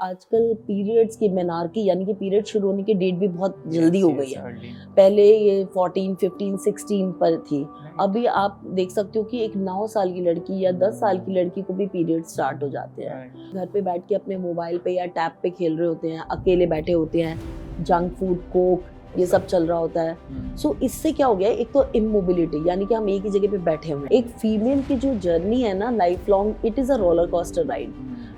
आजकल पीरियड्स की मेनार्की यानी कि पीरियड शुरू होने की डेट भी बहुत जल्दी हो गई है। अर्ली। पहले ये 14, 15, 16 पर थी। अभी आप देख सकते हो कि एक 9 साल की लड़की या 10 साल की लड़की को भी पीरियड स्टार्ट हो जाते हैं। घर पे बैठ के अपने मोबाइल पे या टैब पे खेल रहे होते हैं, अकेले बैठे होते हैं, जंक फूड, कोक ये सब चल रहा होता है। सो इससे क्या हो गया है, एक तो इमोबिलिटी यानी कि हम एक ही जगह पे बैठे हुए हैं। एक फीमेल की जो जर्नी है ना life long, it is a roller coaster ride,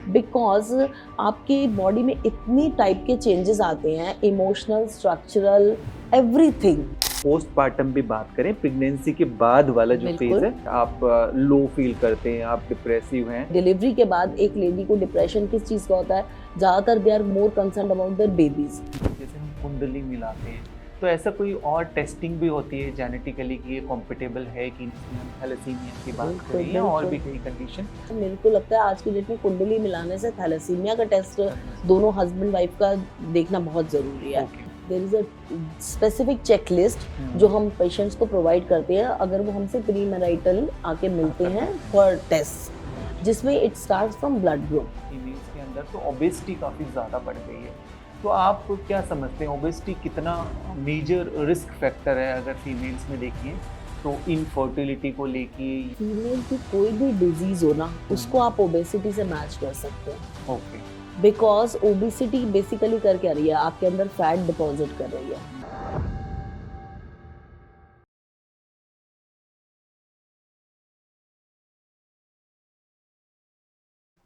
because आपके बॉडी में इतनी टाइप के चेंजेस आते हैं, इमोशनल, स्ट्रक्चरल, एवरीथिंग। पोस्टपार्टम भी बात करें, प्रेगनेंसी के बाद वाला जो फेज है, आप लो फील करते हैं, आप डिप्रेसिव हैं। डिलीवरी के बाद एक लेडी को डिप्रेशन किस चीज का होता है? ज्यादातर they are more concern about their babies. जैसे हम कुंडली मिलाते हैं, तो ऐसा कोई और टेस्टिंग भी होती है जेनेटिकली कि ये कॉम्पिटेबल है कि नहीं? हम थैलेसीमिया की बात करें या और भी कई कंडीशन। मेरे को लगता है आज की डेट में कुंडली मिलाने से थैलेसीमिया का टेस्ट दोनों हस्बैंड वाइफ का देखना बहुत जरूरी है। There is a specific checklist जो हम पेशेंट्स को प्रोवाइड करते हैं अगर वो हमसे प्री मैरिटल आके मिलते हैं फॉर टेस्ट, जिसमें it starts from blood group. Females के अंदर तो ओबेसिटी काफ़ी ज़्यादा बढ़ गई है, तो आप क्या समझते हैं ओबेसिटी कितना मेजर रिस्क फैक्टर है अगर फीमेल्स में देखिए तो इनफर्टिलिटी को लेके? फीमेल की कोई भी डिजीज हो ना, उसको आप ओबेसिटी से मैच कर सकते हैं। ओके। बिकॉज ओबेसिटी बेसिकली कर क्या रही है, आपके अंदर फैट डिपॉजिट कर रही है।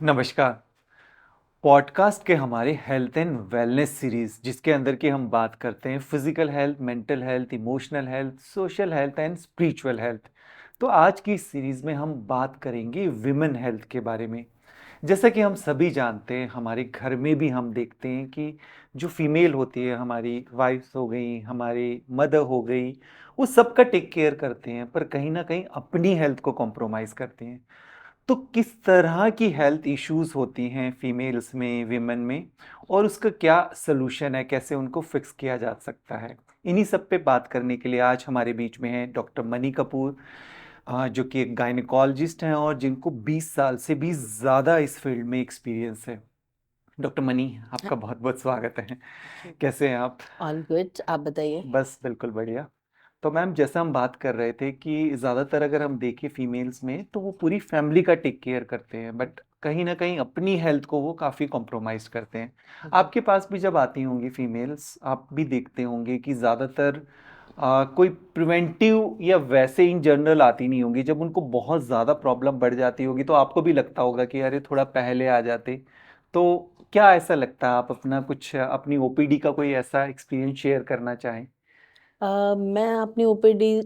नमस्कार। पॉडकास्ट के हमारे हेल्थ एंड वेलनेस सीरीज, जिसके अंदर की हम बात करते हैं physical health, mental health, emotional health, social health and spiritual health. तो आज की इस सीरीज में हम बात करेंगे विमेन हेल्थ के बारे में। जैसा कि हम सभी जानते हैं, हमारे घर में भी हम देखते हैं कि जो फीमेल होती है, हमारी वाइफ्स हो गई, हमारी मदर हो गई, वो सबका टेक केयर करते हैं, पर कहीं ना कहीं अपनी हेल्थ को कॉम्प्रोमाइज़ करते हैं। तो किस तरह की हेल्थ इश्यूज होती हैं फीमेल्स में, विमेन में, और उसका क्या सलूशन है, कैसे उनको फिक्स किया जा सकता है? इन्हीं सब पे बात करने के लिए आज हमारे बीच में है डॉक्टर मनी कपूर, जो कि एक गायनेकोलॉजिस्ट हैं और जिनको 20 साल से भी ज़्यादा इस फील्ड में एक्सपीरियंस है। डॉक्टर मनी, आपका बहुत बहुत स्वागत है। कैसे हैं आप? ऑल गुड, आप बताइए। बस बिल्कुल बढ़िया। तो मैम, जैसा हम बात कर रहे थे कि ज़्यादातर अगर हम देखें फीमेल्स में तो वो पूरी फैमिली का टेक केयर करते हैं, बट कहीं ना कहीं अपनी हेल्थ को वो काफ़ी कॉम्प्रोमाइज़ करते हैं। आपके पास भी जब आती होंगी फीमेल्स, आप भी देखते होंगे कि ज़्यादातर कोई प्रिवेंटिव या वैसे इन जनरल आती नहीं होंगी। जब उनको बहुत ज़्यादा प्रॉब्लम बढ़ जाती होगी तो आपको भी लगता होगा कि अरे थोड़ा पहले आ जाते। तो क्या ऐसा लगता है, आप अपना कुछ अपनी ओपीडी का कोई ऐसा एक्सपीरियंस शेयर करना चाहें? मैं अपनी ओपीडी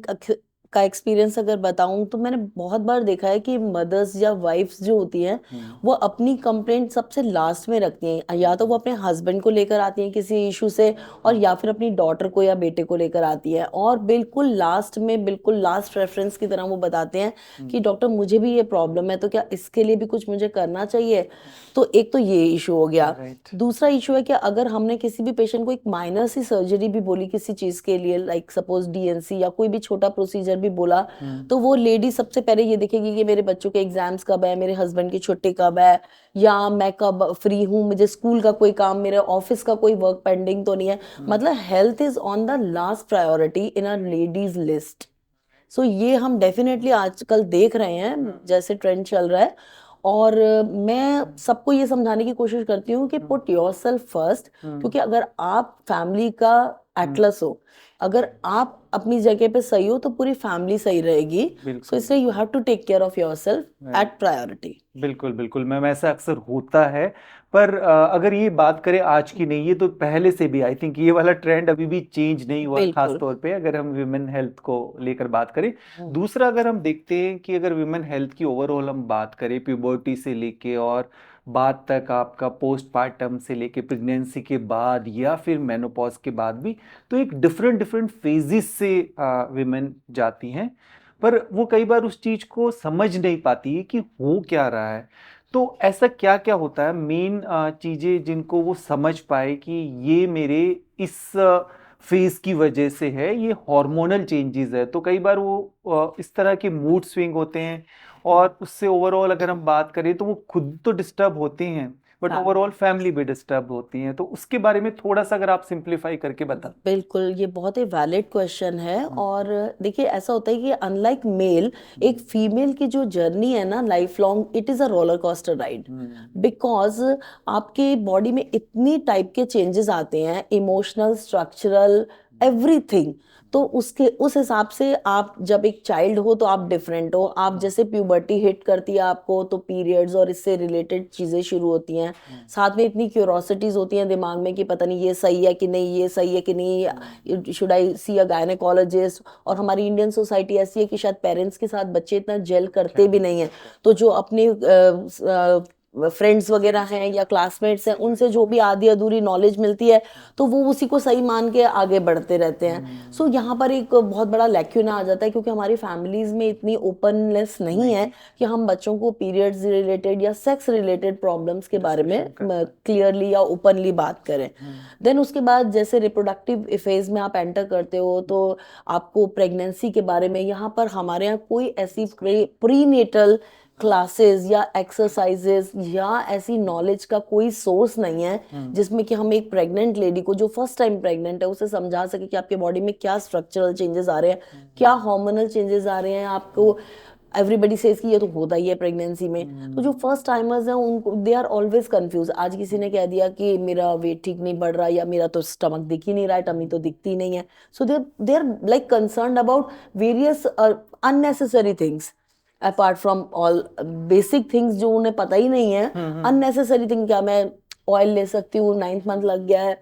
का एक्सपीरियंस अगर बताऊं तो मैंने बहुत बार देखा है कि मदर्स या वाइफ्स जो होती हैं वो अपनी कंप्लेंट सबसे लास्ट में रखती हैं। या तो वो अपने हस्बैंड को लेकर आती हैं किसी इशू से, और या फिर अपनी डॉटर को या बेटे को लेकर आती हैं, और बिल्कुल लास्ट में, बिल्कुल लास्ट रेफरेंस की तरह वो बताते हैं कि डॉक्टर मुझे भी ये प्रॉब्लम है, तो क्या इसके लिए भी कुछ मुझे करना चाहिए? तो एक तो ये इशू हो गया। दूसरा इशू है कि अगर हमने किसी भी पेशेंट को एक माइनर सी सर्जरी भी बोली किसी चीज के लिए, लाइक सपोज डीएनसी या कोई भी छोटा प्रोसीजर भी बोला, तो वो लेडी सबसे पहले ये देखेगी कि मेरे बच्चों के एग्जाम्स कब है, मेरे हस्बैंड की छुट्टी कब है, या मैं कब फ्री हूँ, मुझे स्कूल का कोई काम, मेरे ऑफिस का कोई वर्क पेंडिंग तो नहीं है। मतलब health is on the last priority in a ladies list. So ये हम डेफिनेटली आजकल देख रहे हैं जैसे ट्रेंड चल रहा है। और मैं सबको ये समझाने की कोशिश करती हूँ कि पुट योरसेल्फ फर्स्ट, क्योंकि अगर आप फैमिली का एटलस हो, अगर आप अपनी जगह पे सही हो तो पूरी फैमिली सही रहेगी। सो इसलिए you have to take care of yourself at priority. बिल्कुल बिल्कुल मैम, ऐसा अक्सर होता है। पर अगर ये बात करें आज की नहीं, ये तो पहले से भी आई थिंक ये वाला ट्रेंड अभी भी चेंज नहीं हुआ, खास तौर पे अगर हम विमेन हेल्थ को लेकर बात करें। दूसरा, अगर हम देखते हैं कि अगर विमेन हेल्थ की ओवरऑल हम बात करें, प्यूबर्टी से लेके और बाद तक, आपका पोस्टपार्टम से लेके प्रेगनेंसी के बाद या फिर मेनोपॉज के बाद भी, तो एक डिफरेंट डिफरेंट फेजेस से विमेन जाती हैं। पर वो कई बार उस चीज को समझ नहीं पाती है कि हो क्या रहा है। तो ऐसा क्या क्या होता है मेन चीजें जिनको वो समझ पाए कि ये मेरे इस फेज की वजह से है, ये हार्मोनल चेंजेस है? तो कई बार वो इस तरह के मूड स्विंग होते हैं, और उससे ओवरऑल अगर हम बात करें तो वो खुद तो डिस्टर्ब होते हैं, बट हाँ ओवरऑल फैमिली भी डिस्टर्ब होती है, तो उसके बारे में थोड़ा सा अगर आप सिंप्लीफाई करके बता। बिल्कुल, ये बहुत ही वैलिड क्वेश्चन है। हम्म, और देखिए, ऐसा होता है कि अनलाइक मेल, एक हम्म, फीमेल की जो जर्नी है ना, life long, it is a roller coaster ride. Hmm, because आपके बॉडी में इतनी टाइप के चेंजेस आते हैं, इमोशनल, स्ट्रक्चरल, एवरीथिंग। तो उसके उस हिसाब से आप जब एक चाइल्ड हो तो आप डिफरेंट हो। आप जैसे प्यूबर्टी हिट करती है आपको, तो पीरियड्स और इससे रिलेटेड चीजें शुरू होती हैं। साथ में इतनी क्यूरोसिटीज होती हैं दिमाग में कि पता नहीं ये सही है कि नहीं, ये सही है कि नहीं, should I C a gynaecologist. और हमारी इंडियन सोसाइटी ऐसी है कि शायद पेरेंट्स के साथ बच्चे इतना जेल करते भी नहीं है। तो जो अपने फ्रेंड्स वगैरह हैं या क्लासमेट्स हैं, उनसे जो भी आधी अधूरी नॉलेज मिलती है, तो वो उसी को सही मान के आगे बढ़ते रहते हैं। सो यहाँ पर एक बहुत बड़ा लैक्यूना आ जाता है, क्योंकि हमारी फैमिलीज में इतनी ओपननेस नहीं है कि हम बच्चों को पीरियड्स रिलेटेड या सेक्स रिलेटेड प्रॉब्लम्स के बारे में क्लियरली या ओपनली बात करें। देन उसके बाद जैसे रिप्रोडक्टिव फेज में आप एंटर करते हो, तो आपको प्रेगनेंसी के बारे में, यहाँ पर हमारे यहाँ कोई ऐसी प्रीनेटल क्लासेस या एक्सरसाइजेस या ऐसी नॉलेज का कोई सोर्स नहीं है जिसमें कि हम एक प्रेग्नेंट लेडी को, जो फर्स्ट टाइम प्रेग्नेंट है, उसे समझा सके कि आपके बॉडी में क्या स्ट्रक्चरल चेंजेस आ रहे हैं, क्या हार्मोनल चेंजेस आ रहे हैं आपको। एवरीबडी सेज कि ये तो होता ही है प्रेगनेंसी में। तो जो फर्स्ट टाइमर्स हैं, उनको दे आर ऑलवेज कंफ्यूज। आज किसी ने कह दिया कि मेरा वेट ठीक नहीं बढ़ रहा, या मेरा तो स्टमक दिख ही नहीं रहा है, टमी तो दिखती नहीं है। So they are like concerned about various unnecessary things, apart from all basic things जो उन्हें पता ही नहीं है। अननेसेसरी थिंग, क्या मैं ऑयल ले सकती हूँ, 9th मंथ लग गया है,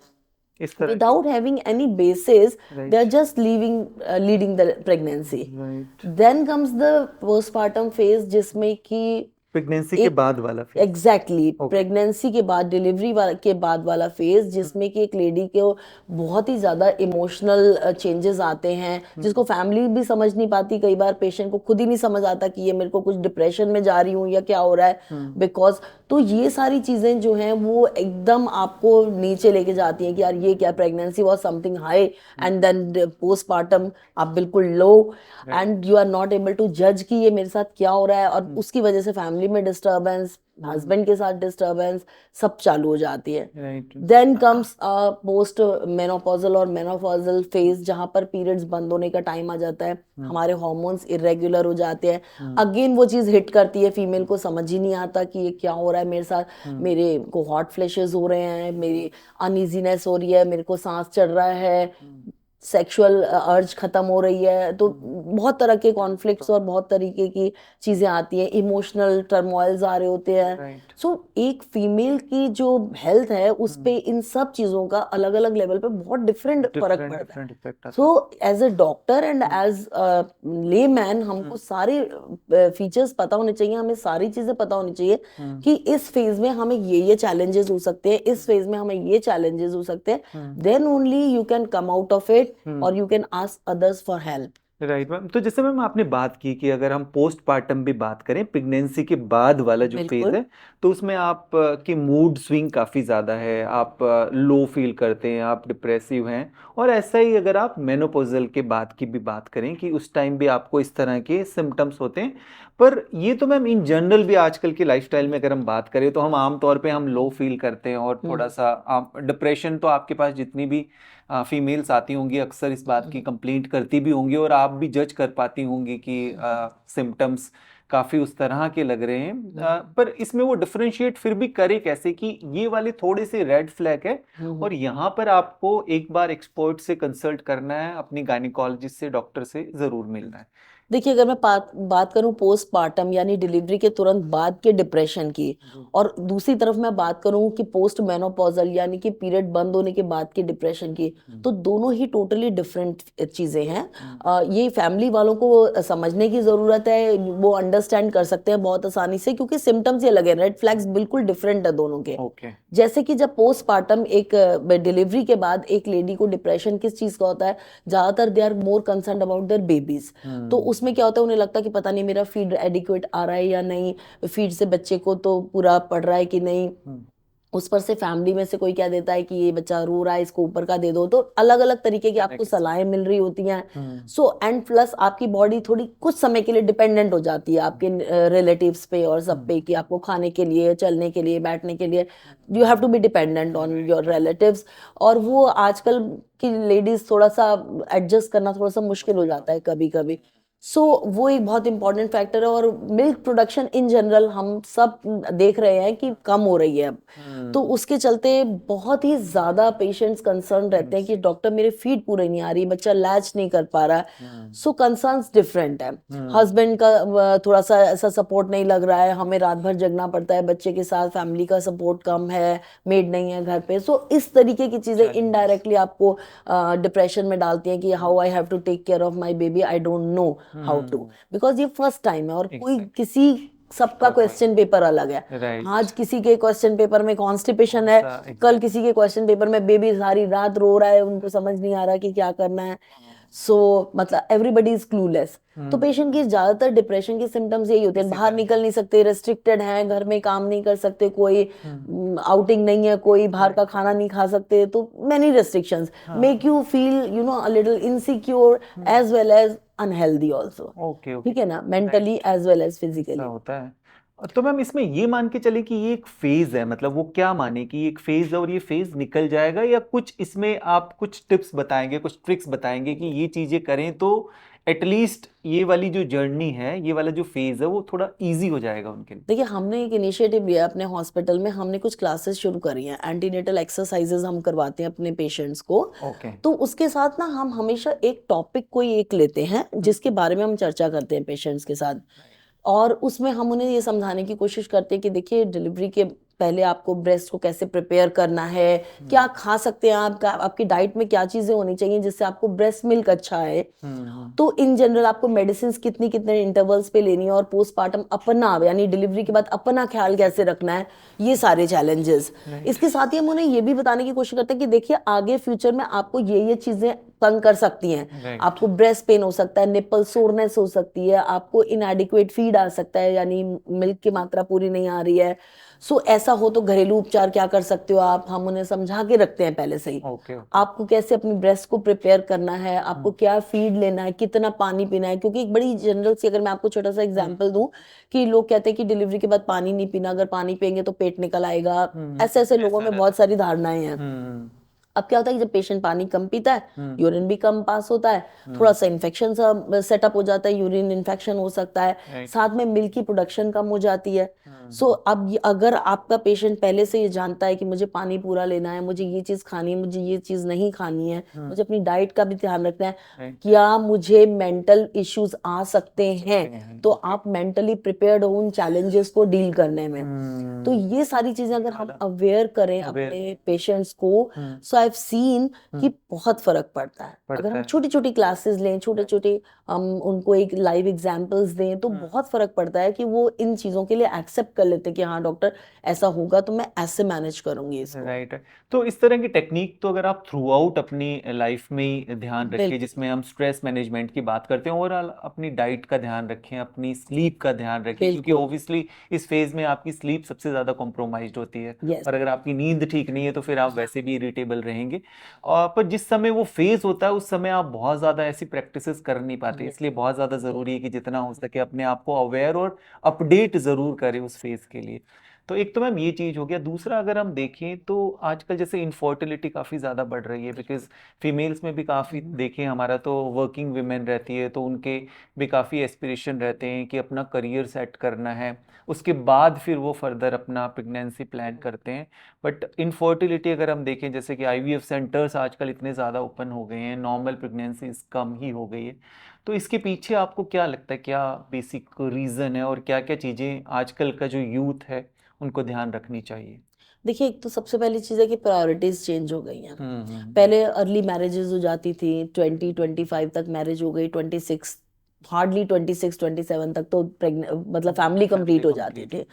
इस तरह की। without having any basis, they are right, just leading the pregnancy. Right. Then comes the postpartum phase, जिसमें कि प्रेगनेंसी के एक बाद वाला फेज। Exactly okay. प्रेगनेंसी के बाद, डिलीवरी के बाद वाला फेज, जिसमें कि एक लेडी को बहुत ही ज्यादा इमोशनल चेंजेस आते हैं, जिसको फैमिली भी समझ नहीं पाती। कई बार पेशेंट को खुद ही नहीं समझ आता कि ये मेरे को कुछ डिप्रेशन में जा रही हूँ या क्या हो रहा है, बिकॉज तो ये सारी चीजें जो हैं वो एकदम आपको नीचे लेके जाती हैं कि यार ये क्या, pregnancy was something high and then postpartum आप बिल्कुल low, and you are not able to जज कि ये मेरे साथ क्या हो रहा है। और उसकी वजह से फैमिली में डिस्टर्बेंस, हस्बैंड के साथ डिस्टर्बेंस, सब चालू हो जाती है। Right. Then comes post menopausal और मेनोपॉजल फेज, जहां पर पीरियड्स बंद होने का टाइम आ जाता है, हमारे हार्मोन्स इरेगुलर हो जाते हैं। अगेन वो चीज हिट करती है, फीमेल को समझ ही नहीं आता कि ये क्या हो रहा है मेरे साथ। मेरे को हॉट फ्लैशेस हो रहे हैं, मेरी अनइजीनेस हो रही है, मेरे को सांस चढ़ रहा है, सेक्सुअल अर्ज खत्म हो रही है। तो बहुत तरह के कॉन्फ्लिक्ट्स और बहुत तरीके की चीजें आती हैं, इमोशनल टर्मोइल्स आ रहे होते हैं। राइट। सो एक फीमेल की जो हेल्थ है उस पे इन सब चीजों का अलग अलग लेवल पे बहुत डिफरेंट फर्क डिफरेंट पड़ता है। डिफरेंट इफेक्ट आता so as a doctor and as layman, हमको सारे फीचर्स पता होने चाहिए, हमें सारी चीजें पता होनी चाहिए कि इस फेज में हमें ये चैलेंजेस हो सकते हैं, इस फेज में हमें ये चैलेंजेस हो सकते हैं। Then only you can come out of it, और you can ask others for help. Right ma'am. तो जैसे मैम आपने बात की कि अगर हम पोस्टपार्टम भी बात करें, प्रेगनेंसी के बाद वाला जो फेज बिल्कुल है, तो उसमें आप की मूड स्विंग काफ़ी ज़्यादा है, आप लो फील करते हैं, आप डिप्रेसिव हैं। और ऐसा ही अगर आप मेनोपॉजल के बाद की भी बात करें कि उस टाइम भी आपको इस तरह के सिम्टम्स होते हैं। पर ये तो मैम इन जनरल भी आजकल की लाइफस्टाइल में अगर हम बात करें, तो हम आमतौर पे हम लो फील करते हैं और थोड़ा सा डिप्रेशन, तो आपके पास जितनी भी फीमेल्स आती होंगी अक्सर इस बात की कंप्लेंट करती भी होंगी, और आप भी जज कर पाती होंगी कि सिम्टम्स काफ़ी उस तरह के लग रहे हैं। पर इसमें वो डिफरेंशिएट फिर भी करे कैसे कि ये वाले थोड़े से रेड फ्लैग है, और यहाँ पर आपको एक बार एक्सपर्ट से कंसल्ट करना है, अपनी गायनेकोलॉजिस्ट से, डॉक्टर से ज़रूर मिलना है। देखिए, अगर मैं बात करूं पोस्टपार्टम यानी डिलीवरी के तुरंत बाद के डिप्रेशन की, और दूसरी तरफ मैं बात करूं कि पोस्ट मेनोपॉजल यानी कि पीरियड बंद होने के बाद के डिप्रेशन की, तो दोनों ही टोटली डिफरेंट चीजें हैं। ये फैमिली वालों को समझने की जरूरत है, वो अंडरस्टैंड कर सकते हैं बहुत आसानी से, क्योंकि सिम्टम्स ये लगे, रेड फ्लैग्स बिल्कुल डिफरेंट है दोनों के। ओके। जैसे कि जब पोस्टपार्टम एक डिलीवरी के बाद एक लेडी को डिप्रेशन किस चीज का होता है, ज्यादातर they are more concern about their babies. तो उसमें क्या होता है, उन्हें लगता है कि पता नहीं मेरा फीड एडिक्वेट आ रहा है या नहीं, फीड से बच्चे को तो पूरा पड़ रहा है कि नहीं, उस पर से फैमिली में से कोई क्या देता है कि ये बच्चा रो रहा है, इसको ऊपर का दे दो, तो अलग अलग तरीके की आपको Next. सलाहें मिल रही होती हैं। सो एंड प्लस आपकी बॉडी थोड़ी कुछ समय के लिए डिपेंडेंट हो जाती है आपके रिलेटिव्स पे और सब पे, कि आपको खाने के लिए, चलने के लिए, बैठने के लिए you have to be dependent on your relatives. और वो आजकल की लेडीज थोड़ा सा एडजस्ट करना थोड़ा सा मुश्किल हो जाता है कभी कभी। सो वो एक बहुत इंपॉर्टेंट फैक्टर है। और मिल्क प्रोडक्शन इन जनरल हम सब देख रहे हैं कि कम हो रही है अब। तो उसके चलते बहुत ही ज्यादा पेशेंट्स कंसर्न रहते हैं कि डॉक्टर मेरे फीड पूरे नहीं आ रही, बच्चा लैच नहीं कर पा रहा है। सो कंसर्न्स डिफरेंट है। हस्बैंड का थोड़ा सा ऐसा सपोर्ट नहीं लग रहा है, हमें रात भर जगना पड़ता है बच्चे के साथ, फैमिली का सपोर्ट कम है, मेड नहीं है घर पे। सो इस तरीके की चीजें इनडायरेक्टली आपको डिप्रेशन में डालती हैं कि how I have to take care of my baby, I don't know how to, because ये फर्स्ट टाइम है और कोई किसी सबका क्वेश्चन पेपर अलग है। राइट। आज किसी के क्वेश्चन पेपर में कॉन्स्टिपेशन है, कल किसी के क्वेश्चन पेपर में बेबी सारी रात रो रहा है, उनको समझ नहीं आ रहा कि क्या करना है। सो मतलब एवरीबडी इज क्लूलेस। तो पेशेंट की ज्यादातर डिप्रेशन के सिम्टम्स यही होते हैं, बाहर निकल नहीं सकते, रेस्ट्रिक्टेड हैं, घर में काम नहीं कर सकते, कोई आउटिंग नहीं है, कोई बाहर का खाना नहीं खा सकते, तो many restrictions make you feel you know a little insecure as well as unhealthy also. Okay ठीक है ना, mentally as well as physically होता है। तो मैम इसमें ये मान के चले कि ये एक फेज है, मतलब वो क्या माने कि ये एक फेज है और ये फेज निकल जाएगा, या कुछ इसमें आप कुछ टिप्स बताएंगे, कुछ ट्रिक्स बताएंगे कि ये चीजें करें तो एटलीस्ट ये वाली जो जर्नी है, ये वाला जो फेज है वो थोड़ा इजी हो जाएगा उनके लिए? देखिए, हमने एक इनिशिएटिव लिया अपने हॉस्पिटल में, हमने कुछ क्लासेस शुरू करी हैं, एंटीनेटल एक्सरसाइजेज हम करवाते हैं अपने पेशेंट्स को। ओके। तो उसके साथ ना हम हमेशा एक टॉपिक कोई एक लेते हैं जिसके बारे में हम चर्चा करते हैं पेशेंट्स के साथ। और उसमें हम उन्हें ये समझाने की कोशिश करते हैं कि देखिए, डिलीवरी के पहले आपको ब्रेस्ट को कैसे प्रिपेयर करना है, क्या खा सकते हैं आप, आपकी डाइट में क्या चीजें होनी चाहिए जिससे आपको ब्रेस्ट मिल्क अच्छा है। तो इन जनरल आपको मेडिसिन कितनी कितने इंटरवल्स पे लेनी है, और पोस्टमार्टम अपना यानी डिलीवरी के बाद अपना ख्याल कैसे रखना है, ये सारे चैलेंजेस। इसके साथ ही हम उन्हें ये भी बताने की कोशिश करते हैं कि देखिए, आगे फ्यूचर में आपको ये चीजें तंग कर सकती हैं। आपको ब्रेस्ट पेन हो सकता है, निपल सोरनेस हो सकती है, आपको इनएडिक्वेट फीड आ सकता है, यानी मिल्क की मात्रा पूरी नहीं आ रही है। सो ऐसा हो तो घरेलू उपचार क्या कर सकते हो आप, हम उन्हें समझा के रखते हैं पहले से ही। आपको कैसे अपनी ब्रेस्ट को प्रिपेयर करना है, आपको क्या फीड लेना है, कितना पानी पीना है। क्योंकि एक बड़ी जनरल सी, अगर मैं आपको छोटा सा एग्जांपल दूं, कि लोग कहते हैं कि डिलीवरी के बाद पानी नहीं पीना, अगर पानी पियेंगे तो पेट निकल आएगा। ऐसे ऐसे लोगों में बहुत सारी धारणाएं हैं। अब क्या होता है कि जब पेशेंट पानी कम पीता है, यूरिन भी कम पास होता है, थोड़ा सा इन्फेक्शन सा सेटअप हो जाता है, यूरिन इन्फेक्शन हो सकता है, साथ में मिल्क की प्रोडक्शन कम हो जाती है। सो अब अगर आपका पेशेंट पहले से ये जानता है कि मुझे पानी पूरा लेना है, मुझे ये चीज खानी है, मुझे ये चीज नहीं खानी है, मुझे अपनी डाइट का भी ध्यान रखना है, क्या मुझे मेंटल इश्यूज आ सकते हैं, तो आप मेंटली प्रिपेयर्ड हो उन चैलेंजेस को डील करने में। तो ये सारी चीजें अगर हम अवेयर करें अपने पेशेंट्स को, सो आई हैव सीन कि बहुत फर्क पड़ता है। अगर हम छोटी छोटी क्लासेस लें, छोटे छोटे हम उनको एक लाइव एग्जांपल्स दें, तो बहुत फर्क पड़ता है कि वो इन चीजों के लिए एक्सेप्ट कर लेते हैं कि हाँ डॉक्टर, ऐसा होगा तो मैं ऐसे मैनेज करूंगी इसको। राइट। तो इस तरह की टेक्निक तो अगर आप थ्रू आउट अपनी लाइफ में ही ध्यान रखें, जिसमें हम स्ट्रेस मैनेजमेंट की बात करते हैं, ओवरऑल अपनी डाइट का ध्यान रखें, अपनी स्लीप का ध्यान रखें, क्योंकि ऑब्वियसली इस फेज में आपकी स्लीप सबसे ज्यादा कॉम्प्रोमाइज्ड होती है। और अगर आपकी नींद ठीक नहीं है तो फिर आप वैसे भी इरिटेबल रहेंगे। और पर जिस समय वो फेज होता है उस समय आप बहुत ज्यादा ऐसी प्रैक्टिसेस कर नहीं पाते, इसलिए बहुत ज्यादा जरूरी है कि जितना हो सके अपने आप को अवेयर और अपडेट जरूर करें उस फेज के लिए। तो एक तो मैम ये चीज हो गया। दूसरा, अगर हम देखें तो आजकल जैसे इनफर्टिलिटी काफी ज्यादा बढ़ रही है, बिकॉज फीमेल्स में भी काफी देखें, हमारा तो वर्किंग वुमेन रहती है तो उनके भी काफी एस्पिरेशन रहते हैं कि अपना करियर सेट करना है, उसके बाद फिर वो फर्दर अपना प्रेगनेंसी प्लान करते हैं। बट इनफर्टिलिटी अगर हम देखें, जैसे कि आईवीएफ सेंटर्स आजकल इतने ज़्यादा ओपन हो गए हैं, नॉर्मल प्रेगनेंसी कम ही हो गई है। तो इसके पीछे आपको क्या लगता है, क्या बेसिक रीज़न है और क्या क्या चीज़ें आजकल का जो यूथ है उनको ध्यान रखनी चाहिए? देखिए, एक तो सबसे पहली चीज है कि प्रायोरिटीज चेंज हो गई हैं। पहले अर्ली मैरिजेस हो जाती थी, 20-25 तक मैरिज हो गई, 26 हार्डली 26-27 तक तो मतलब फैमिली कंप्लीट हो जाती थी।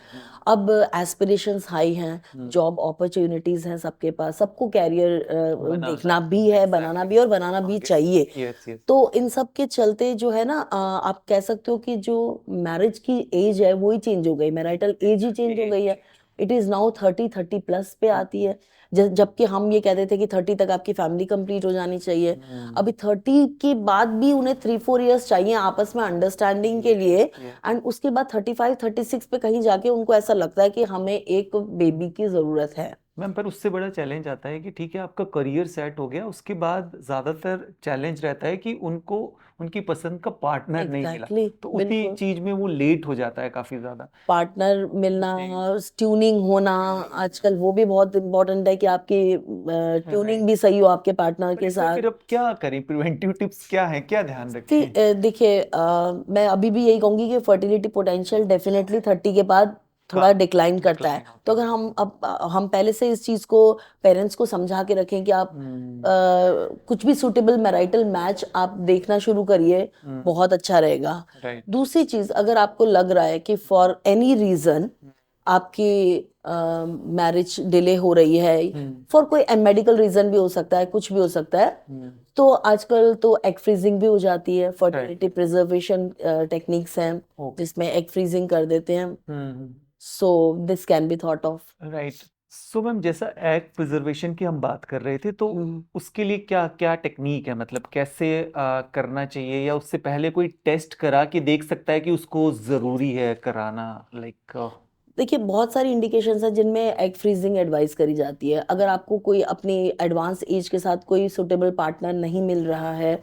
अब एस्पिरेशंस हाई हैं, जॉब अपॉर्चुनिटीज हैं सबके पास, सबको कैरियर देखना भी है, बनाना भी, और बनाना भी चाहिए। तो इन सब के चलते जो है ना, आप कह सकते हो कि जो मैरिज की एज है वो ही चेंज हो गई, मैरिटल एज ही चेंज हो गई है। इट इज नाउ 30 प्लस पे आती है। जबकि हम ये कहते थे कि 30 तक आपकी फैमिली कंप्लीट हो जानी चाहिए। अभी 30 के बाद भी उन्हें 3-4 इयर्स चाहिए आपस में अंडरस्टैंडिंग के लिए, एंड उसके बाद 35-36 पे कहीं जाके उनको ऐसा लगता है कि हमें एक बेबी की जरूरत है। मैम पर उससे बड़ा चैलेंज आता है कि ठीक है आपका करियर सेट हो गया, उसके बाद ज्यादातर चैलेंज रहता है कि उनको उनकी पसंद का पार्टनर नहीं मिला, एग्जैक्टली, तो उसी बिल्कुल। चीज में वो लेट हो जाता है काफी ज्यादा। पार्टनर मिलना, जी। ट्यूनिंग होना, आजकल वो भी बहुत इम्पोर्टेंट है कि आपकी ट्यूनिंग भी सही हो आपके पार्टनर पर के इसमें साथ। फिर अब क्या करें, प्रिवेंटिव टिप्स क्या है, क्या ध्यान कि रखें? देखिए, मैं अभी भी यही कहूंगी कि फर्टिलिटी पोटेंशियल डेफिनेटली 30 के बाद थोड़ा डिक्लाइन करता है। डिक्लाइन तो होता अगर हम पहले से इस चीज को पेरेंट्स को समझा के रखें कि आप कुछ भी सुटेबल मैरिटल मैच आप देखना शुरू करिए, बहुत अच्छा रहेगा। राइट। दूसरी चीज, अगर आपको लग रहा है कि फॉर एनी रीजन आपकी मैरिज डिले हो रही है, फॉर कोई मेडिकल रीजन भी हो सकता है, कुछ भी हो सकता है, तो आजकल तो एग फ्रीजिंग भी हो जाती है। फर्टिलिटी प्रिजर्वेशन टेक्निक्स हैं जिसमें एग फ्रीजिंग कर देते हैं। So this can be thought of. Right. So ma'am जैसा एग प्रिजर्वेशन की हम बात कर रहे थे, तो उसके लिए क्या क्या टेक्निक है, मतलब कैसे करना चाहिए, या उससे पहले कोई टेस्ट करा के देख सकता है कि उसको जरूरी है कराना, लाइक? देखिए, बहुत सारी इंडिकेशंस हैं जिनमें एग फ्रीजिंग एडवाइस करी जाती है। अगर आपको कोई अपनी एडवांस एज के साथ कोई सुटेबल पार्टनर नहीं मिल रहा है,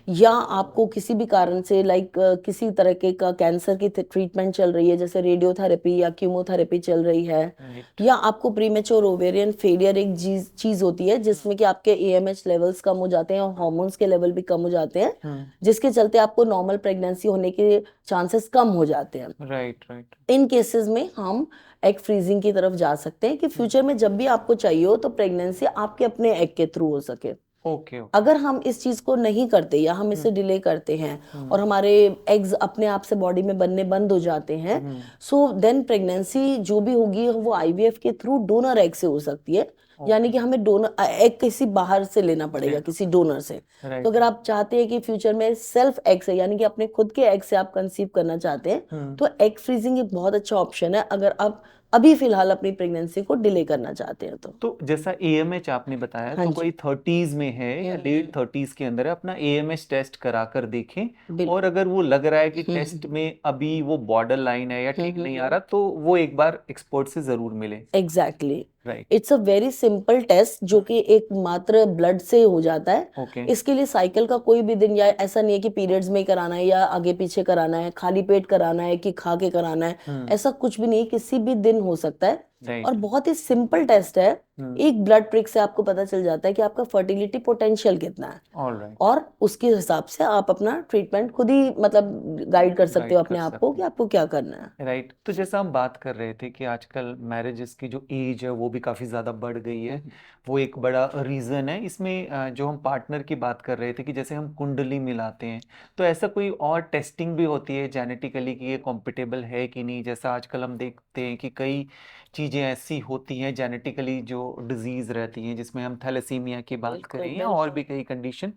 या आपको किसी भी कारण से किसी तरह के का कैंसर की ट्रीटमेंट चल रही है, जैसे रेडियोथेरेपी या कीमोथेरेपी चल रही है, या आपको प्रीमेच्योर ओवेरियन फेलियर एक चीज होती है जिसमें कि आपके एएमएच लेवल्स कम हो जाते हैं और हार्मोन्स के लेवल भी कम हो जाते हैं, जिसके चलते आपको नॉर्मल प्रेगनेंसी होने के चांसेस कम हो जाते हैं। Right right. इन केसेस में हम एग फ्रीजिंग की तरफ जा सकते हैं कि फ्यूचर में जब भी आपको चाहिए हो तो प्रेगनेंसी आपके अपने एग के थ्रू हो सके। ओके। अगर हम इस चीज को नहीं करते या हम इसे डिले करते हैं और हमारे एग्स अपने आप से बॉडी में बनने बंद हो जाते हैं, सो देन प्रेगनेंसी जो भी होगी वो आईवीएफ के थ्रू डोनर एग से हो सकती है। यानी कि हमें डोनर एग किसी बाहर से लेना पड़ेगा, किसी डोनर से। तो अगर आप चाहते हैं कि फ्यूचर में सेल्फ एग से, यानी कि अपने खुद के एग से आप कंसीव करना चाहते हैं, तो एग फ्रीजिंग एक बहुत अच्छा ऑप्शन है अगर आप अभी फिलहाल अपनी प्रेगनेंसी को डिले करना चाहते हैं तो जैसा एएमएच आपने बताया, हाँ तो जी, कोई 30s में है या लेट 30s के अंदर है, अपना एएमएच टेस्ट करा कर देखें। और बिल्कुल। अगर वो लग रहा है कि टेस्ट में अभी वो बॉर्डर लाइन है या ठीक नहीं आ रहा, तो वो एक बार एक्सपर्ट से जरूर मिले। Exactly. Right. It's a very simple test जो कि एक मात्र ब्लड से हो जाता है। ओके। इसके लिए साइकिल का कोई भी दिन, या ऐसा नहीं है कि पीरियड्स में ही कराना है या आगे पीछे कराना है, खाली पेट कराना है कि खा के कराना है, ऐसा कुछ भी नहीं, किसी भी दिन हो सकता है। और बहुत ही सिंपल टेस्ट है। एक ब्लड प्रिक से आपको पता चल जाता है कि आपका फर्टिलिटी पोटेंशियल कितना है, ऑलराइट। और उसके हिसाब से आप अपना ट्रीटमेंट खुद ही मतलब गाइड कर सकते हो अपने आप को कि आपको क्या करना है। राइट। तो जैसा हम बात कर रहे थे कि आजकल मैरिजेस की जो एज है वो भी काफ़ी ज़्यादा बढ़ गई है, वो एक बड़ा रीज़न है इसमें। जो हम पार्टनर की बात कर रहे थे कि जैसे हम कुंडली मिलाते हैं, तो ऐसा कोई और टेस्टिंग भी होती है जेनेटिकली कि ये कॉम्पिटेबल है कि नहीं? जैसा आजकल हम देखते हैं कि कई चीज़ें ऐसी होती हैं जेनेटिकली जो डिजीज़ रहती हैं, जिसमें हम थैलेसीमिया की बात बिल्कुल, करें या और भी कई कंडीशन।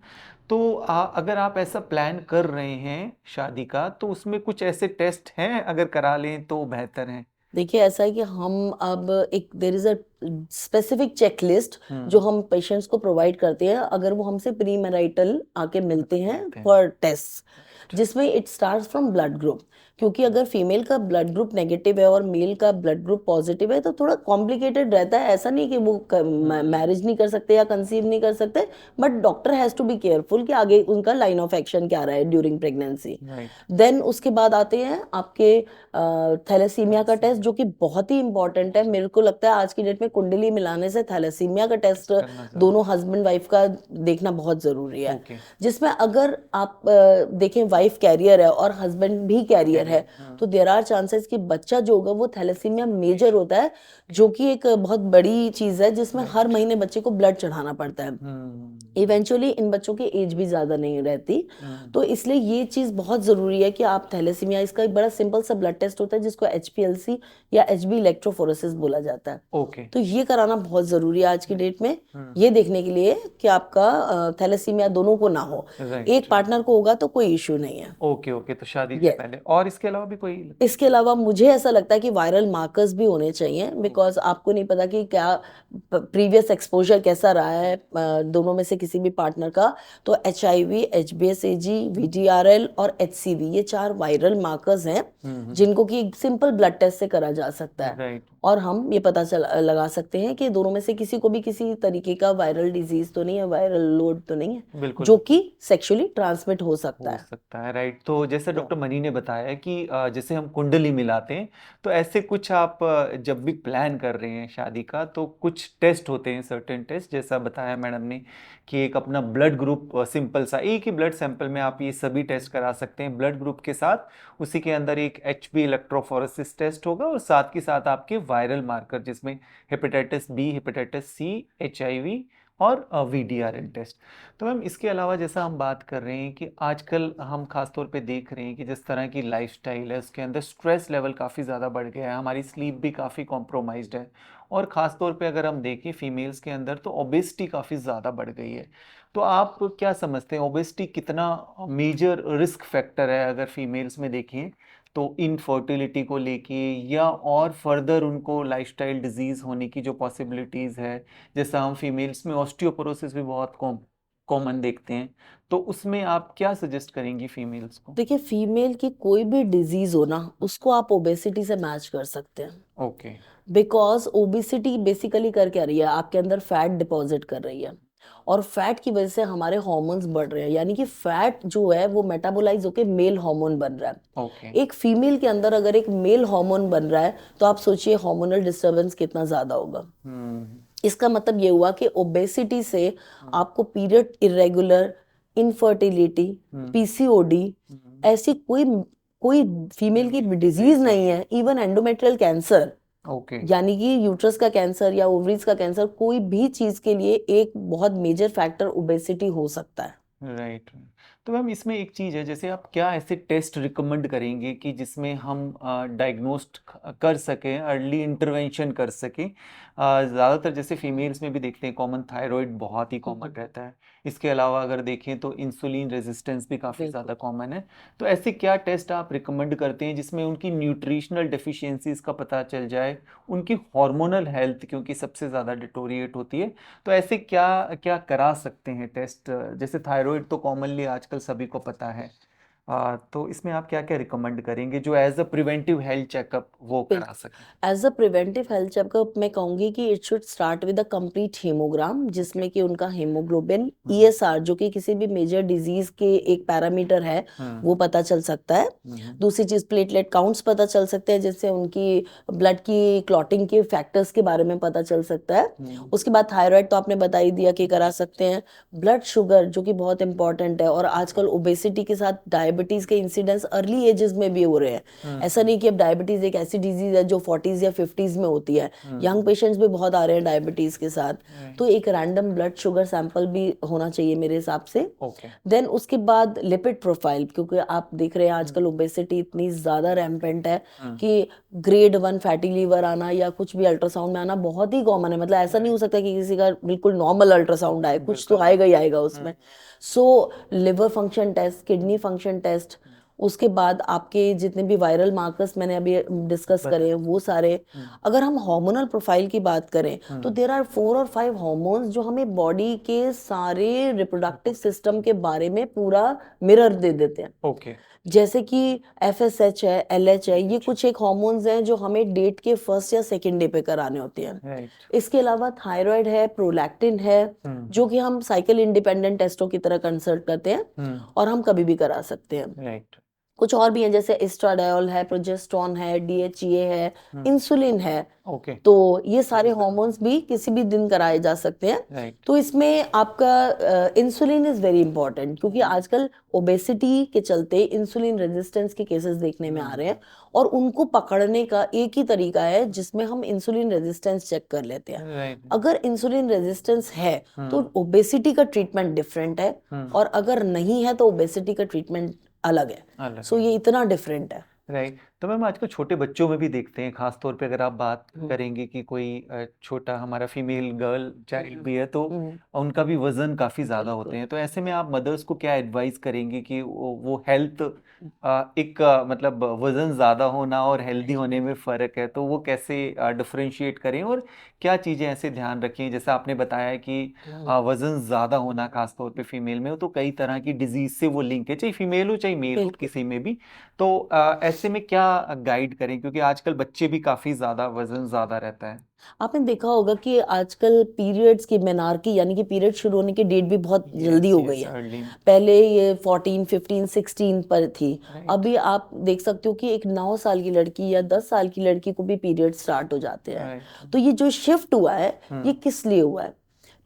तो अगर आप ऐसा प्लान कर रहे हैं शादी का, तो उसमें कुछ ऐसे टेस्ट हैं, अगर करा लें तो बेहतर है। देखिए, ऐसा है कि हम अब एक there is a specific checklist जो हम पेशेंट्स को प्रोवाइड करते हैं अगर वो हमसे प्री मैरिटल आके मिलते हैं फॉर टेस्ट, जिसमें it starts from blood group. क्योंकि अगर फीमेल का ब्लड ग्रुप नेगेटिव है और मेल का ब्लड ग्रुप पॉजिटिव है तो थोड़ा कॉम्प्लिकेटेड रहता है। ऐसा नहीं कि वो मैरिज नहीं कर सकते या कंसीव नहीं कर सकते, but doctor has to be careful कि आगे उनका लाइन ऑफ एक्शन क्या रहा है ड्यूरिंग प्रेगनेंसी। देन उसके बाद आते हैं आपके थैलेसीमिया का टेस्ट, जो कि बहुत ही इंपॉर्टेंट है। मेरे को लगता है आज की डेट में कुंडली मिलाने से थैलेसीमिया का टेस्ट दोनों हस्बैंड वाइफ का देखना बहुत जरूरी है। जिसमें अगर आप देखें वाइफ कैरियर है और हस्बैंड भी कैरियर है, तो देयर आर चांसेस कि बच्चा जो होगा वो थैलेसीमिया मेजर होता है, जो कि एक बहुत बड़ी चीज है जिसमें हर महीने बच्चे को ब्लड चढ़ाना पड़ता है। इवेंचुअली इन बच्चों की एज भी ज्यादा नहीं रहती, तो इसलिए ये चीज बहुत जरूरी है कि आप थैलेसीमिया, इसका एक बड़ा सिंपल सा ब्लड टेस्ट होता है जिसको HPLC या HB इलेक्ट्रोफोरेसिस बोला जाता है। ओके। तो ये कराना बहुत जरूरी है आज की डेट में, ये देखने के लिए कि आपका थैलेसीमिया दोनों को ना हो। एक पार्टनर को होगा तो कोई इश्यू इशू नहीं है। ओके ओके, तो शादी से ये पहले और इसके अलावा भी कोई इसके अलावा मुझे ऐसा लगता है कि वायरल मार्कर्स भी होने चाहिए, बिकॉज आपको नहीं पता कि क्या प्रीवियस एक्सपोजर कैसा रहा है दोनों में से किसी भी पार्टनर का। तो HIV, HbSAg, VDRL और HCV, ये 4 वायरल मार्कर्स हैं जिनको कि सिंपल ब्लड टेस्ट से करा जा सकता है, राइट। और हम ये पता लगा सकते हैं कि दोनों में से किसी को भी किसी तरीके का वायरल डिजीज तो नहीं है, वायरल लोड तो नहीं है बिल्कुल जो कि सेक्सुअली ट्रांसमिट हो सकता हो है। सकता है, राइट। तो जैसे डॉक्टर मनी ने बताया कि जैसे हम कुंडली मिलाते हैं, तो ऐसे कुछ आप जब भी प्लान कर रहे हैं शादी का, तो कुछ टेस्ट होते हैं, सर्टेन टेस्ट, जैसा बताया मैडम ने कि एक अपना ब्लड ग्रुप, सिंपल सा एक ही ब्लड सैंपल में आप ये सभी टेस्ट करा सकते हैं ब्लड ग्रुप के साथ। उसी के अंदर एक HB इलेक्ट्रोफोरेसिस टेस्ट होगा और साथ के साथ आपके वायरल मार्कर, जिसमें hepatitis B, hepatitis C, HIV और VDRL टेस्ट। तो मैम इसके अलावा जैसा हम बात कर रहे हैं कि आजकल हम खास तौर पे देख रहे हैं कि जिस तरह की लाइफस्टाइल है उसके अंदर स्ट्रेस लेवल काफ़ी ज़्यादा बढ़ गया है, हमारी स्लीप भी काफ़ी कॉम्प्रोमाइज्ड है, और ख़ास तौर पे अगर हम देखें फीमेल्स के अंदर तो ओबेसिटी काफ़ी ज़्यादा बढ़ गई है। तो आप क्या समझते हैं ओबेसिटी कितना मेजर रिस्क फैक्टर है अगर फीमेल्स में देखें तो इनफर्टिलिटी को लेके, या और फर्दर उनको लाइफस्टाइल डिजीज़ होने की जो पॉसिबिलिटीज़ है, जैसा हम फीमेल्स में ऑस्टियोपोरोसिस भी बहुत कॉमन देखते हैं, तो उसमें आप क्या सजेस्ट करेंगी फीमेल्स को? देखिए, फीमेल की कोई भी डिजीज हो ना, उसको आप ओबेसिटी से मैच कर सकते हैं, ओके। बिकॉज ओबेसिटी बेसिकली कर क्या रही है, आपके अंदर फैट डिपॉजिट कर रही है, और फैट की वजह से हमारे हॉर्मोन्स बढ़ रहे हैं, यानी कि फैट जो है वो मेटाबोलाइज होके मेल हार्मोन बन रहा है। ओके। एक फीमेल के अंदर अगर एक मेल हार्मोन बन रहा है, तो आप सोचिए हार्मोनल डिस्टरबेंस कितना ज्यादा होगा। इसका मतलब ये हुआ कि ओबेसिटी से आपको पीरियड इरेगुलर, इनफर्टिलिटी, PCOD, ऐसी कोई कोई फीमेल की डिजीज नहीं है, इवन एंडोमेट्रियल कैंसर, ओके। यानी कि यूट्रस का कैंसर या ओवरीज का कैंसर, कोई भी चीज के लिए एक बहुत मेजर फैक्टर ओबेसिटी हो सकता है। राइट। तो मैम इसमें एक चीज़ है, जैसे आप क्या ऐसे टेस्ट रिकमेंड करेंगे कि जिसमें हम डायग्नोस्ट कर सकें, अर्ली इंटरवेंशन कर सकें? ज़्यादातर जैसे फीमेल्स में भी देखते हैं कॉमन थायराइड बहुत ही कॉमन रहता है, इसके अलावा अगर देखें तो इंसुलिन रेजिस्टेंस भी काफ़ी बिल्कुल। ज़्यादा कॉमन है। तो ऐसे क्या टेस्ट आप रिकमेंड करते हैं जिसमें उनकी न्यूट्रिशनल डेफिशिएंसीज का पता चल जाए, उनकी हार्मोनल हेल्थ क्योंकि सबसे ज़्यादा डिटोरिएट होती है, तो ऐसे क्या क्या करा सकते हैं टेस्ट? जैसे थायराइड तो कॉमनली आजकल सभी को पता है, तो इसमें आप क्या क्या रिकमेंड करेंगे जो as a preventive health checkup वो करा सकें? As a preventive health checkup मैं कहूंगी कि it should start with a complete haemogram, जिसमें कि उनका हीमोग्लोबिन, ESR, जो कि किसी भी मेजर डिजीज के एक पैरामीटर है, वो पता चल सकता है। दूसरी चीज प्लेटलेट काउंट्स पता चल सकते हैं, जिससे उनकी ब्लड की क्लॉटिंग के फैक्टर्स के बारे में पता चल सकता है। उसके बाद थायराइड तो आपने बता ही दिया कि करा सकते हैं। ब्लड शुगर जो कि बहुत इंपॉर्टेंट है, और आजकल ओबेसिटी के साथ डायबिटीज के इंसिडेंस अर्ली एजेस में भी हो रहे हैं। ऐसा नहीं कि अब डायबिटीज एक ऐसी डिजीज है जो 40s या 50s में होती है, यंग पेशेंट्स भी बहुत आ रहे हैं डायबिटीज के साथ। तो एक रैंडम ब्लड शुगर सैंपल भी होना चाहिए मेरे हिसाब से। ओके। देन उसके बाद लिपिड प्रोफाइल, क्योंकि आप देख रहे हैं आजकल ओबेसिटी इतनी ज्यादा रैम्पेंट है कि ग्रेड 1 फैटी लीवर आना या कुछ भी अल्ट्रासाउंड में आना बहुत ही कॉमन है। मतलब ऐसा नहीं हो सकता कि किसी का बिल्कुल नॉर्मल अल्ट्रासाउंड आए, कुछ तो आएगा ही आएगा उसमें। So liver function test, kidney function test, उसके बाद आपके जितने भी वायरल मार्कर्स मैंने अभी डिस्कस करे हैं वो सारे। अगर हम हार्मोनल प्रोफाइल की बात करें तो देयर आर 4 और 5 हार्मोन्स जो हमें बॉडी के सारे रिप्रोडक्टिव सिस्टम के बारे में पूरा मिरर दे देते हैं। ओके। जैसे कि FSH है, LH है, ये कुछ एक हार्मोन्स हैं जो हमें डेट के फर्स्ट या सेकेंड डे पे कराने होते हैं। राइट। इसके अलावा थायराइड है, प्रोलैक्टिन है, जो कि हम साइकिल इंडिपेंडेंट टेस्टों की तरह कंसल्ट करते हैं और हम कभी भी करा सकते हैं। राइट। कुछ और भी हैं, जैसे एस्ट्राडायोल है, प्रोजेस्टेरोन है, DHEA है, इंसुलिन है। ओके। तो ये सारे हार्मोन्स भी किसी भी दिन कराए जा सकते हैं। राइट। तो इसमें आपका इंसुलिन इज वेरी इंपॉर्टेंट, क्योंकि आजकल ओबेसिटी के चलते इंसुलिन रेजिस्टेंस के केसेस देखने में आ रहे हैं, और उनको पकड़ने का एक ही तरीका है जिसमें हम इंसुलिन रेजिस्टेंस चेक कर लेते हैं। राइट। अगर इंसुलिन रेजिस्टेंस है तो ओबेसिटी का ट्रीटमेंट डिफरेंट है, और अगर नहीं है तो ओबेसिटी का ट्रीटमेंट अलग है। अलग सो ये इतना डिफरेंट है। राइट। तो मैम आजकल छोटे बच्चों में भी देखते हैं, खास तौर पे अगर आप बात हम्म, करेंगे कि कोई छोटा हमारा फीमेल गर्ल चाइल्ड भी है, तो हम्म, उनका भी वजन काफी ज्यादा होते बिल्कुल हैं। तो ऐसे में आप मदर्स को क्या एडवाइस करेंगे कि वो हेल्थ, एक मतलब वजन ज्यादा होना और हेल्दी होने में फर्क है, तो वो कैसे डिफरेंशिएट करें, और क्या चीजें ऐसे ध्यान रखें? जैसा आपने बताया कि वजन ज्यादा होना खास तौर पे फीमेल में हो, तो कई तरह की डिजीज से वो लिंक है, चाहे फीमेल हो चाहे मेल हो, बिल्कुल। किसी में भी। तो ऐसे में क्या गाइड करें, क्योंकि आजकल बच्चे भी काफी ज्यादा वजन ज्यादा रहता है। आपने देखा होगा कि आजकल पीरियड्स की मेनार्की यानी कि पीरियड शुरू होने की डेट भी बहुत जल्दी यस हो गई यस, है। अर्ली। पहले ये 14 15 16 पर थी। राइट अभी आप देख सकते हो कि एक 9 साल की लड़की या 10 साल की लड़की को भी पीरियड स्टार्ट हो जाते हैं। राइट। तो ये जो शिफ्ट हुआ है, ये हम्म। किस लिए हुआ है?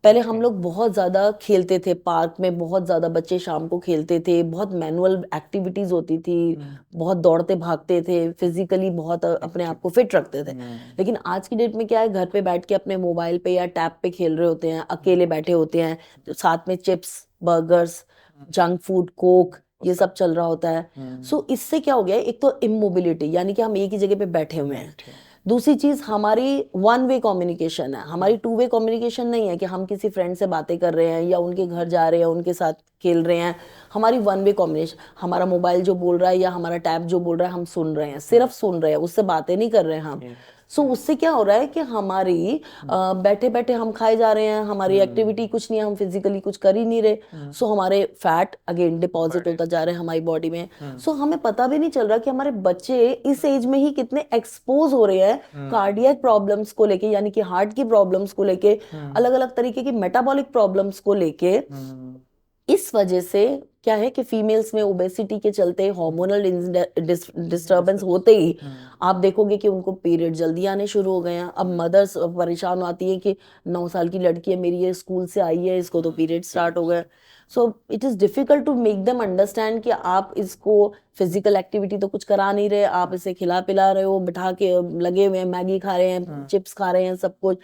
पहले ओके। हम लोग बहुत ज्यादा खेलते थे पार्क में, बहुत ज्यादा बच्चे शाम को खेलते थे, बहुत मैनुअल एक्टिविटीज होती थी, बहुत दौड़ते भागते थे, फिजिकली बहुत अपने आप एक्टिव। को फिट रखते थे। हम्म। लेकिन आज की डेट में क्या है, घर पे बैठ के अपने मोबाइल पे या टैब पे खेल रहे होते हैं, अकेले बैठे होते हैं, तो साथ में chips, burgers, junk food, Coke, वो ये सब। सब चल रहा होता है। सो इससे क्या हो गया है, एक तो इमोबिलिटी यानी कि हम एक ही जगह पे बैठे हुए हैं। बैठे। दूसरी चीज, हमारी वन वे कम्युनिकेशन है, हमारी टू वे कम्युनिकेशन नहीं है कि हम किसी फ्रेंड से बातें कर रहे हैं या उनके घर जा रहे हैं, उनके साथ खेल रहे हैं। हमारी वन वे कम्युनिकेशन, हमारा मोबाइल जो बोल रहा है या हमारा टैब जो बोल रहा है हम सुन रहे हैं, सिर्फ सुन रहे हैं, उससे बातें नहीं कर रहे हैं हम। यस। सो उससे क्या हो रहा है कि हमारी बैठे बैठे हम खाए जा रहे हैं, हमारी एक्टिविटी कुछ नहीं है, हम फिजिकली कुछ कर ही नहीं रहे। सो हमारे फैट अगेन डिपॉजिट बड़े। होता जा रहा है हमारी बॉडी में। सो हमें पता भी नहीं चल रहा कि हमारे बच्चे इस एज में ही कितने एक्सपोज हो रहे हैं कार्डियक प्रॉब्लम्स को लेके, यानी कि हार्ट की प्रॉब्लम्स को लेके, अलग अलग तरीके की मेटाबॉलिक प्रॉब्लम्स को लेके। इस वजह से क्या है कि फीमेल्स में ओबेसिटी के चलते हार्मोनल डिस्टरबेंस होते ही आप देखोगे कि उनको पीरियड जल्दी आने शुरू हो गए हैं। अब मदर्स परेशान आती है कि 9 साल की लड़की है मेरी, ये स्कूल से आई है, इसको तो पीरियड स्टार्ट हो गए। So it is difficult to make them understand कि आप इसको फिजिकल एक्टिविटी तो कुछ करा नहीं रहे, आप इसे खिला पिला रहे हो, बिठा के लगे हुए हैं, मैगी खा रहे हैं, चिप्स खा रहे हैं, सब कुछ।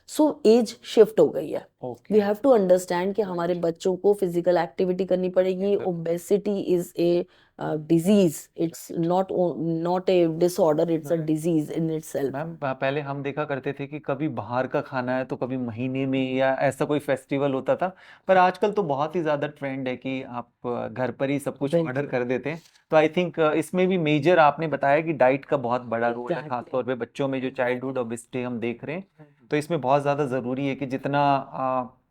सो एज शिफ्ट हो गई है। We okay. Have to understand कि हमारे बच्चों को फिजिकल एक्टिविटी करनी पड़ेगी। Obesity is a disease, it's not a disorder, it's a disease in itself. Ma'am पहले हम देखा करते थे कि कभी बाहर का खाना है तो कभी महीने में या ऐसा कोई फेस्टिवल होता था, पर आजकल तो बहुत ही ज़्यादा ट्रेंड है कि आप घर पर ही सब कुछ ऑर्डर बिल्कुल, कर देते हैं। तो आई थिंक इसमें भी मेजर आपने बताया कि डाइट का बहुत बड़ा रोल है, खास एग्जैक्टली। तौर पे बच्चों में जो चाइल्डहुड ओबेसिटी हम देख रहे हैं। तो इसमें बहुत ज़्यादा ज़रूरी है कि जितना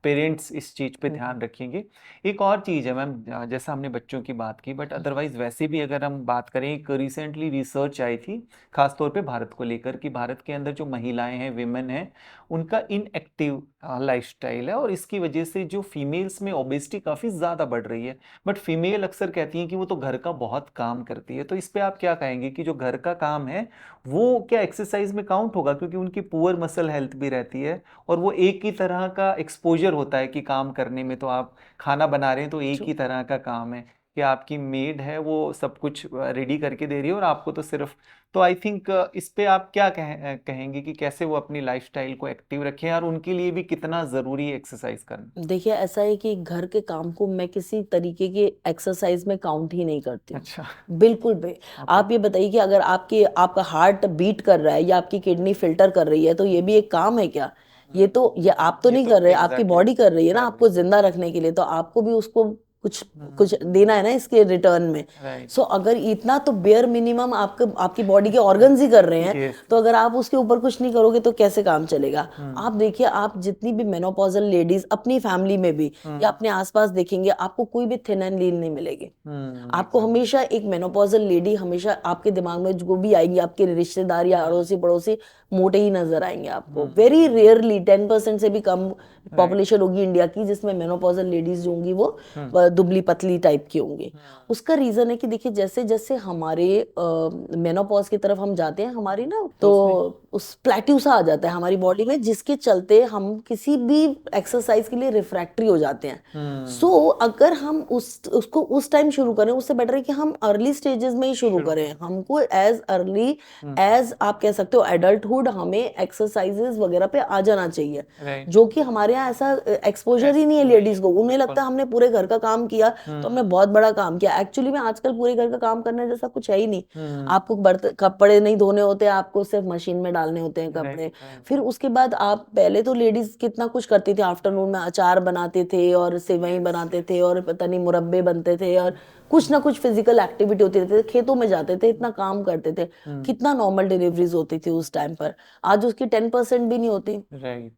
पेरेंट्स इस चीज़ पे ध्यान रखेंगे। एक और चीज़ है मैम, जैसा हमने बच्चों की बात की, बट अदरवाइज वैसे भी अगर हम बात करें, एक रिसेंटली रिसर्च आई थी खास तौर पे भारत को लेकर, कि भारत के अंदर जो महिलाएं हैं, विमेन हैं, उनका इनएक्टिव लाइफस्टाइल है, और इसकी वजह से जो फीमेल्स में ओबेसिटी काफ़ी ज़्यादा बढ़ रही है। बट फीमेल अक्सर कहती हैं कि वो तो घर का बहुत काम करती है। तो इस पे आप क्या कहेंगे कि जो घर का काम है वो क्या एक्सरसाइज में काउंट होगा, क्योंकि उनकी पुअर मसल हेल्थ भी रहती है, और वो एक ही तरह का एक्सपोजर होता है कि काम करने में, तो आप खाना बना रहे हैं तो एक ही तरह का काम है कि आपकी मेड है वो सब कुछ रेडी करके दे रही है और आपको तो सिर्फ। तो आई थिंक इस पे आप क्या कहेंगे कि कैसे वो अपनी लाइफस्टाइल को एक्टिव रखें, और उनके लिए भी कितना ज़रूरी है एक्सरसाइज करना? देखिए, ऐसा है कि घर के काम को मैं किसी तरीके के एक्सरसाइज में काउंट ही नहीं करती हूँ, अच्छा। बिल्कुल भी। ओके। आप ये बताइए कि अगर आपका हार्ट बीट कर रहा है या आपकी किडनी फिल्टर कर रही है, तो ये भी एक काम है क्या? ये आप तो ये नहीं तो कर रहे, आपकी एग्जैक्टली बॉडी कर रही है ना कर रही आपको जिंदा रखने के लिए, तो आपको भी उसको कुछ कुछ देना है ना इसके रिटर्न में। राइट। सो अगर इतना तो बेयर मिनिमम आपकी बॉडी के ऑर्गन्स ही कर रहे हैं, यस। तो अगर आप उसके ऊपर कुछ नहीं करोगे तो कैसे काम चलेगा? आप देखिए, आप जितनी भी मेनोपॉजल लेडीज अपनी फैमिली में भी या अपने आसपास देखेंगे, आपको कोई भी थिन एंड लीन नहीं मिलेगी। आपको एग्जैक्ट। हमेशा एक मेनोपॉजल लेडी, हमेशा आपके दिमाग में जो भी आएगी, आपके रिश्तेदार या अड़ोसी पड़ोसी मोटे ही नजर आएंगे आपको। वेरी रेयरली 10% से भी कम राइट। पॉपुलेशन होगी इंडिया की जिसमें मेनोपॉजल लेडीज जो होंगी वो दुबली पतली टाइप की होंगी। उसका रीजन है कि देखिए, जैसे जैसे हमारे मेनोपॉज की तरफ हम जाते हैं, हमारी ना तो उस प्लेट्यू सा आ जाता है हमारी बॉडी में, जिसके चलते हम किसी भी एक्सरसाइज के लिए रिफ्रैक्टरी हो जाते हैं। सो अगर हम उसको उस टाइम शुरू करें, उससे बेटर है कि हम अर्ली स्टेजेस में ही शुरू करें। हमको एज अर्ली एज आप कह सकते हो एडल्टहुड चाइल्डहुड हमें एक्सरसाइजेस वगैरह पे आ जाना चाहिए, राइट। जो कि हमारे यहाँ ऐसा एक्सपोजर ही नहीं है लेडीज को। उन्हें लगता है हमने पूरे घर का काम किया तो हमने बहुत बड़ा काम किया। एक्चुअली में आजकल पूरे घर का काम करने जैसा कुछ है ही नहीं। आपको कपड़े नहीं धोने होते, आपको सिर्फ मशीन में डालने होते हैं कपड़े। फिर उसके बाद आप पहले तो लेडीज कितना कुछ करती थी, आफ्टरनून में अचार बनाते थे और सेवई बनाते थे और पता नहीं मुरब्बे बनते थे और कुछ ना कुछ फिजिकल एक्टिविटी होती रहती थी, खेतों में जाते थे, इतना काम करते थे। कितना नॉर्मल डिलीवरीज होती थी उस टाइम पर, आज उसकी 10% भी नहीं होती। राइट।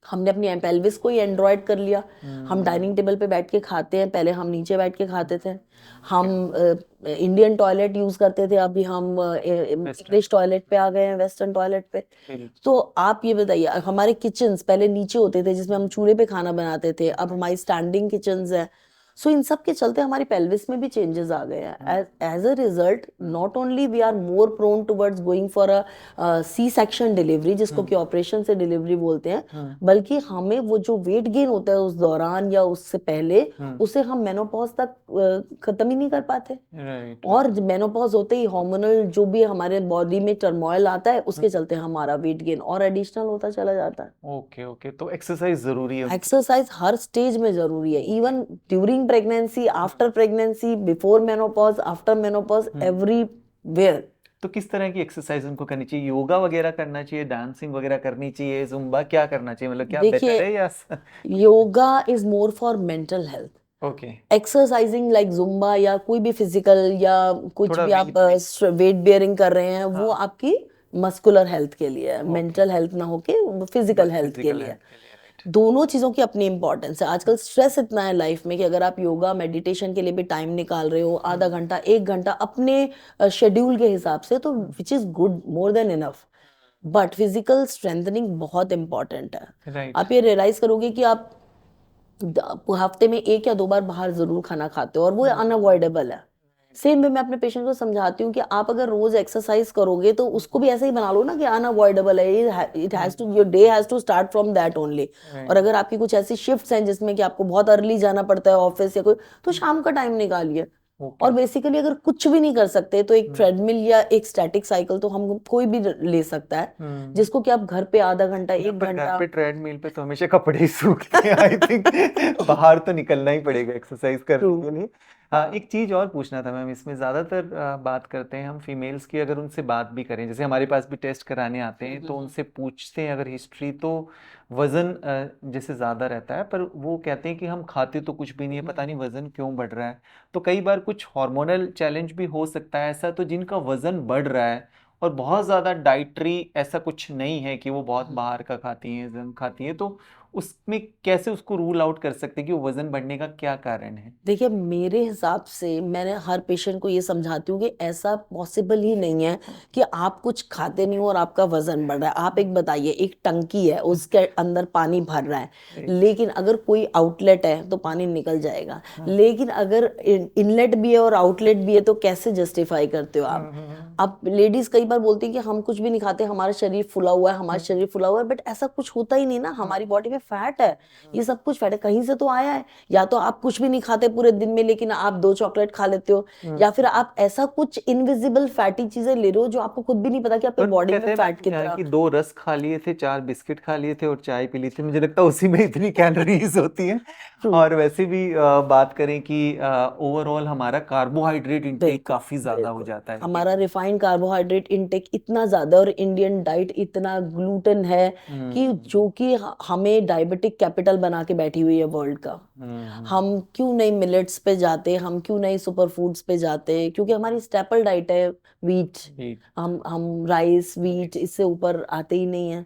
हमने अपनी पेल्विस को ही एंड्रॉयड कर लिया। हम डाइनिंग टेबल पे बैठ के खाते हैं, पहले हम नीचे बैठ के खाते थे। हम इंडियन टॉयलेट यूज करते थे, अभी हम इंग्लिश टॉयलेट पे आ गए हैं, वेस्टर्न टॉयलेट पे। तो आप ये बताइए, हमारे किचन्स पहले नीचे होते थे जिसमें हम चूल्हे पे खाना बनाते थे, अब हमारी स्टैंडिंग किचन्स है। सो इन सब के चलते हमारी पेल्विस में भी चेंजेस आ गए हैं। As a result not only we are more prone towards going for a C section delivery, जिसको कि ऑपरेशन से डिलीवरी बोलते हैं, बल्कि हमें वो जो वेट गेन होता है उस दौरान या उससे पहले, उसे हम मेनोपॉज तक खत्म ही नहीं कर पाते। और मेनोपॉज होते ही हार्मोनल जो भी हमारे बॉडी में टर्मोइल आता है, उसके चलते हमारा वेट गेन और एडिशनल होता चला जाता है। ओके ओके, तो एक्सरसाइज जरूरी है। एक्सरसाइज हर स्टेज में जरूरी है, even during pregnancy, after pregnancy, before menopause, after menopause, everywhere. तो किस तरह की एक्सरसाइज उनको करनी चाहिए? योगा वगैरह करना चाहिए, डांसिंग वगैरह करनी चाहिए, जुम्बा, क्या करना चाहिए? मतलब क्या देखिए, बेटर है या yoga is more for mental health. Okay. Exercising like Zumba या कोई भी फिजिकल या कुछ थोड़ा भी आप वेट बेयरिंग कर रहे हैं, वो आपकी मस्कुलर हेल्थ के लिए है, मेंटल हेल्थ ना होके फिजिकल हेल्थ के लिए। दोनों चीजों की अपनी इंपॉर्टेंस है। आजकल स्ट्रेस इतना है लाइफ में कि अगर आप योगा मेडिटेशन के लिए भी टाइम निकाल रहे हो, आधा घंटा 1 घंटा अपने शेड्यूल के हिसाब से, तो which is good, more than enough. But physical strengthening बहुत इंपॉर्टेंट है। राइट। आप ये रियलाइज करोगे कि आप हफ्ते में 1 या 2 बार बाहर जरूर खाना खाते हो और वो अनअवॉइडेबल है। सेम वे मैं अपने पेशेंट को समझाती हूँ कि आप अगर रोज एक्सरसाइज करोगे तो उसको भी ऐसे ही बना लो ना कि अनअवॉइडेबल है, it has to, your day has to start from that only. और अगर आपकी कुछ ऐसी शिफ्ट्स हैं जिसमें कि आपको बहुत अर्ली जाना पड़ता है ऑफिस या कोई, तो शाम का टाइम निकालिए। और बेसिकली अगर कुछ भी नहीं कर सकते तो एक ट्रेडमिल या एक स्टैटिक साइकिल तो हम कोई भी ले सकता है, जिसको कि आप घर पे आधा घंटा 1 घंटा। घर पे ट्रेडमिल पे तो हमेशा कपड़े ही सूखते हैं, आई थिंक बाहर तो निकलना ही पड़ेगा एक्सरसाइज करने के लिए। हाँ, एक चीज और पूछना था मैम, इसमें ज्यादातर बात करते हैं हम फीमेल्स की, अगर उनसे बात भी करें, जैसे हमारे पास भी टेस्ट कराने आते हैं तो उनसे पूछते हैं अगर हिस्ट्री, तो वजन जैसे ज्यादा रहता है, पर वो कहते हैं कि हम खाते तो कुछ भी नहीं है, पता नहीं वजन क्यों बढ़ रहा है। तो कई बार कुछ हार्मोनल चैलेंज भी हो सकता है ऐसा, तो जिनका वजन बढ़ रहा है और बहुत ज्यादा डाइटरी ऐसा कुछ नहीं है कि वो बहुत बाहर का खाती हैं, जंक खाती हैं, तो उसमें कैसे उसको रूल आउट कर सकते हैं कि वो वजन बढ़ने का क्या कारण है? देखिए, मेरे हिसाब से मैंने हर पेशेंट को ये समझाती हूँ कि ऐसा पॉसिबल ही नहीं है कि आप कुछ खाते नहीं हो और आपका वजन बढ़ रहा है। आप एक बताइए, एक टंकी है, उसके अंदर पानी भर रहा है, लेकिन अगर कोई आउटलेट है तो पानी निकल जाएगा, लेकिन अगर इनलेट भी है और आउटलेट भी है तो कैसे जस्टिफाई करते हो आप? अब लेडीज कई बार बोलती हैं कि हम कुछ भी नहीं खाते, हमारा शरीर फुला हुआ है, हमारा शरीर फुला हुआ है, बट ऐसा कुछ होता ही नहीं ना। हमारी बॉडी में फैट है, ये सब कुछ फैट है, कहीं से तो आया है। या तो आप कुछ भी नहीं खाते पूरे दिन में लेकिन आप 2 चॉकलेट खा लेते हो, या फिर आप ऐसा कुछ इनविजिबल फैटी चीजें ले रहे हो जो आपको खुद भी नहीं पता कि आपकी बॉडी में फैट कितना। कि 2 रस खा लिए थे, 4 बिस्किट खा लिए थे और चाय पी ली थी, मुझे लगता है उसी में इतनी कैलोरीज होती हैं। और वैसे भी बात करें कि ओवरऑल हमारा कार्बोहाइड्रेट इंटेक काफी ज्यादा हो जाता है। हमारा रिफाइंड कार्बोहाइड्रेट इंटेक इतना ज्यादा और इंडियन डाइट इतना ग्लूटेन है कि जो कि हमें डायबिटिक कैपिटल बना के बैठी हुई है वर्ल्ड का। हम क्यों नहीं मिलेट्स पे जाते, हम क्यों नहीं सुपर फूड्स पे जाते? क्योंकि हमारी स्टेपल डाइट है वीट। हम राइस वीट इससे ऊपर आते ही नहीं है।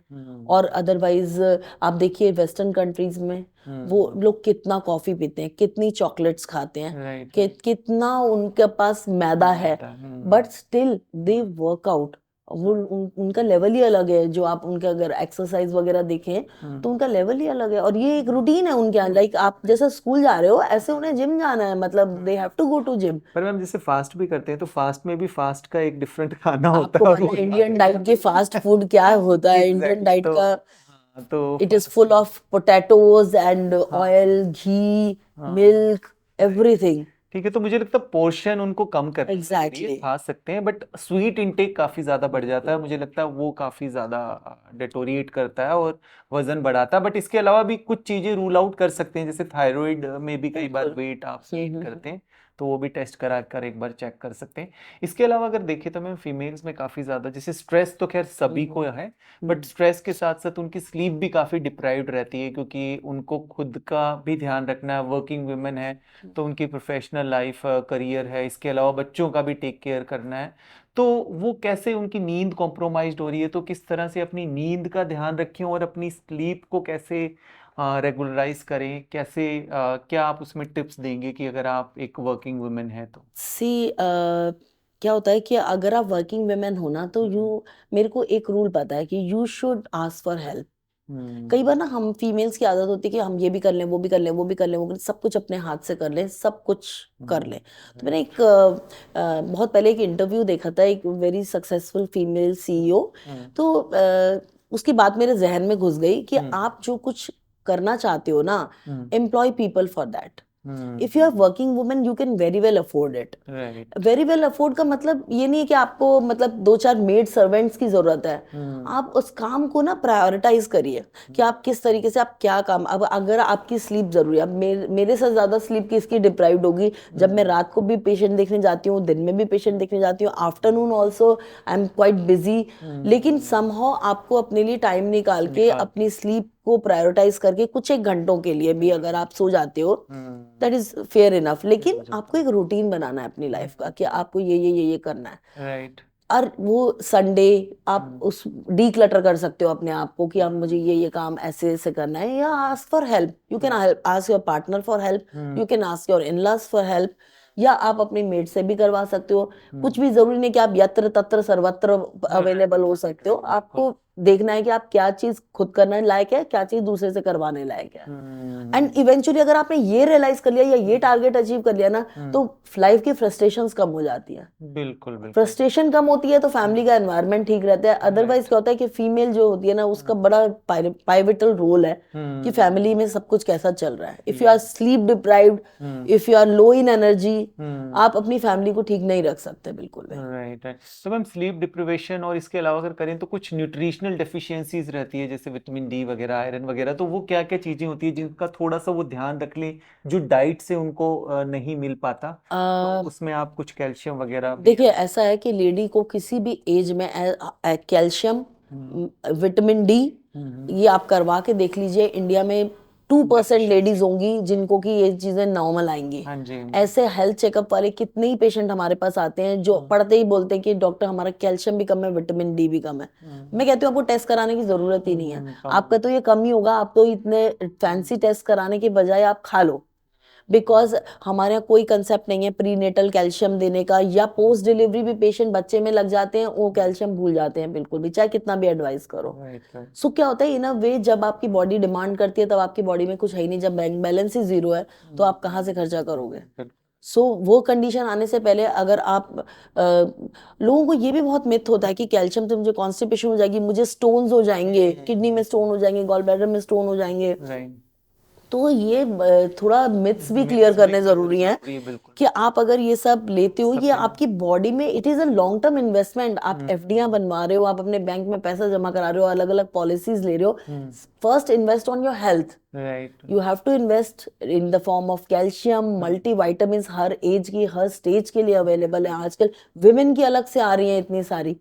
और अदरवाइज आप देखिए वेस्टर्न कंट्रीज में वो लोग कितना कॉफी पीते हैं, कितनी चॉकलेट्स खाते हैं, कितना उनके पास मैदा है, but still they work out. वो उनका लेवल ही अलग है। जो आप उनके अगर एक्सरसाइज वगैरह देखें तो उनका लेवल ही अलग है, और ये एक रूटीन है उनके यहाँ। लाइक आप जैसे स्कूल जा रहे हो ऐसे उन्हें जिम जाना है, मतलब they have to go to gym. पर मैम जैसे फास्ट भी करते हैं तो फास्ट में भी फास्ट का एक डिफरेंट खाना होता है। आपको इंडियन डाइट के फास्ट फूड क्या होता है? इंडियन डाइट का तो it is full of potatoes and oil, ghee, milk, everything. ठीक है, तो मुझे लगता है पोर्शन उनको कम करनी जरूरी है, एग्जैक्टली खा सकते हैं बट स्वीट इंटेक काफी ज्यादा बढ़ जाता है, मुझे लगता है वो काफी ज्यादा डेटोरिएट करता है और वजन बढ़ाता है। बट इसके अलावा भी कुछ चीजें रूल आउट कर सकते हैं, जैसे थायराइड में भी कई बार बिल्कुल। वेट आप हम्म गेन हम्म करते हैं, तो वो भी टेस्ट करा कर एक बार चेक कर सकते हैं। इसके अलावा अगर देखें तो मैम फीमेल्स में काफी ज्यादा, जैसे स्ट्रेस तो खैर सभी को है, बट स्ट्रेस के साथ साथ उनकी स्लीप भी काफी डिप्राइव्ड रहती है, क्योंकि उनको खुद का भी ध्यान रखना है, वर्किंग वुमेन है तो उनकी प्रोफेशनल लाइफ करियर है, इसके अलावा बच्चों का भी टेक केयर करना है। तो वो कैसे उनकी नींद कॉम्प्रोमाइज्ड हो रही है, तो किस तरह से अपनी नींद का ध्यान रखें और अपनी स्लीप को कैसे रेगुलराइज करें, कैसे क्या आप उसमें टिप्स देंगे कि अगर आप एक वर्किंग वुमेन है तो? सी क्या होता है कि अगर आप वर्किंग वुमेन हो ना तो मेरे को एक रूल पता है कि you should ask for help. कई बार ना हम फीमेल्स की आदत होती है कि हम ये भी कर लें, वो भी कर लें, वो भी कर लें, वो कर लें, सब कुछ अपने हाथ से कर लें, सब कुछ कर लें। तो मैंने एक बहुत पहले एक इंटरव्यू देखा था, एक वेरी सक्सेसफुल फीमेल सीईओ। तो उसकी बात मेरे जहन में घुस गई कि आप जो कुछ करना चाहते हो ना, employ people for that. If you are working women you can very well afford it. Right. Very well afford का मतलब ये नहीं है कि आपको मतलब 2-4 मेड सर्वेंट्स की जरूरत है। आप उस काम को ना प्रायोरिटाइज करिए कि आप किस तरीके से, आप क्या काम, अब अगर आपकी स्लीप जरूरी है, अब मेरे से ज्यादा स्लीप किसकी डिप्राइव्ड होगी, जब मैं रात को भी पेशेंट देखने जाती हूँ, दिन में भी पेशेंट देखने जाती हूँ, afternoon also I am quite busy. लेकिन समहाउ आपको अपने लिए टाइम निकाल के अपनी स्लीप को प्रायोरिटाइज करके कुछ एक घंटों के लिए भी अगर आप सो जाते हो, दैट इज फेयर इनफ। लेकिन आपको एक रूटीन बनाना है अपनी लाइफ का कि आपको ये करना है। राइट। और वो संडे आप उस डीक्लटर कर सकते हो अपने आप को कि अब मुझे ये काम ऐसे ऐसे करना है, या ask for help. You can ask your partner for help, you can ask your in laws for help, या आप अपने मेड से भी करवा सकते हो। कुछ भी जरूरी नहीं कि आप यत्र तत्र सर्वत्र अवेलेबल हो सकते हो। आपको देखना है कि आप क्या चीज खुद करने लायक है, क्या चीज दूसरे से करवाने लायक है। एंड इवेंचुअली अगर आपने ये रियलाइज कर लिया या ये टारगेट अचीव कर लिया ना, तो लाइफ की फ्रस्ट्रेशंस कम हो जाती है। बिल्कुल बिल्कुल। फ्रस्ट्रेशन कम होती है तो फैमिली का एनवायरनमेंट ठीक रहता है। अदरवाइज क्या होता है कि फीमेल जो होती है ना, उसका बड़ा पाइवटल रोल है कि फैमिली में सब कुछ कैसा चल रहा है। If you are sleep deprived, if you are low in energy, आप अपनी फैमिली को ठीक नहीं रख सकते बिल्कुल भी। Right right. तो मैम स्लीप डिप्रिवेशन और इसके अलावा अगर करें तो कुछ न्यूट्रिशनल डेफिशिएंसीज रहती है, जैसे विटामिन डी वगैरह, आयरन वगैरह, तो वो क्या क्या चीजें होती है जिनका थोड़ा सा वो ध्यान रख लें, जो डाइट से उनको नहीं मिल पाता, तो उसमें आप कुछ कैल्शियम वगैरह भी देखिए ऐसा है कि लेडी को किसी भी एज में कैल्शियम, विटामिन डी, ये आप करवा के देख लीजिए। इंडिया में 2% लेडीज होंगी जिनको कि ये चीजें नॉर्मल आएंगी। हाँ जी। ऐसे हेल्थ चेकअप वाले कितने ही पेशेंट हमारे पास आते हैं जो पढ़ते ही बोलते हैं कि डॉक्टर हमारा कैल्शियम भी कम है, विटामिन डी भी कम है। मैं कहती हूँ आपको टेस्ट कराने की जरूरत ही नहीं है, आपका तो ये कम ही होगा। आप तो इतने फैंसी टेस्ट कराने के बजाय आप खा लो। बिकॉज हमारे यहाँ कोई कंसेप्ट नहीं है प्रीनेटल कैल्शियम देने का, या पोस्ट डिलीवरी भी पेशेंट बच्चे में लग जाते हैं, वो कैल्शियम भूल जाते हैं बिल्कुल भी, चाहे कितना भी एडवाइस करो। सो क्या होता है इन अ वे, जब आपकी बॉडी डिमांड करती है तब आपकी बॉडी में कुछ है ही नहीं, जब बैंक बैलेंस ही जीरो है तो आप कहाँ से खर्चा करोगे। सो वो कंडीशन आने से पहले अगर आप लोगों को ये भी बहुत मिथ होता है कि कैल्शियम से मुझे कॉन्स्टिपेशन हो जाएगी, मुझे स्टोन्स हो जाएंगे, किडनी में स्टोन हो जाएंगे, गॉल ब्लैडर में स्टोन हो जाएंगे। तो ये थोड़ा मिथ्स भी क्लियर करने जरूरी हैं कि आप अगर ये सब लेते हो, ये आपकी बॉडी में, it is a long term investment. आप एफडीआं बनवा रहे हो, आप अपने बैंक में पैसा जमा करा रहे हो, अलग अलग पॉलिसीज ले रहे हो। First invest on your health. You have to invest in the form of calcium, multivitamins हर एज की, हर स्टेज के लिए अवेलेबल है आजकल। विमेन की अलग से आ रही हैं इतनी सारी,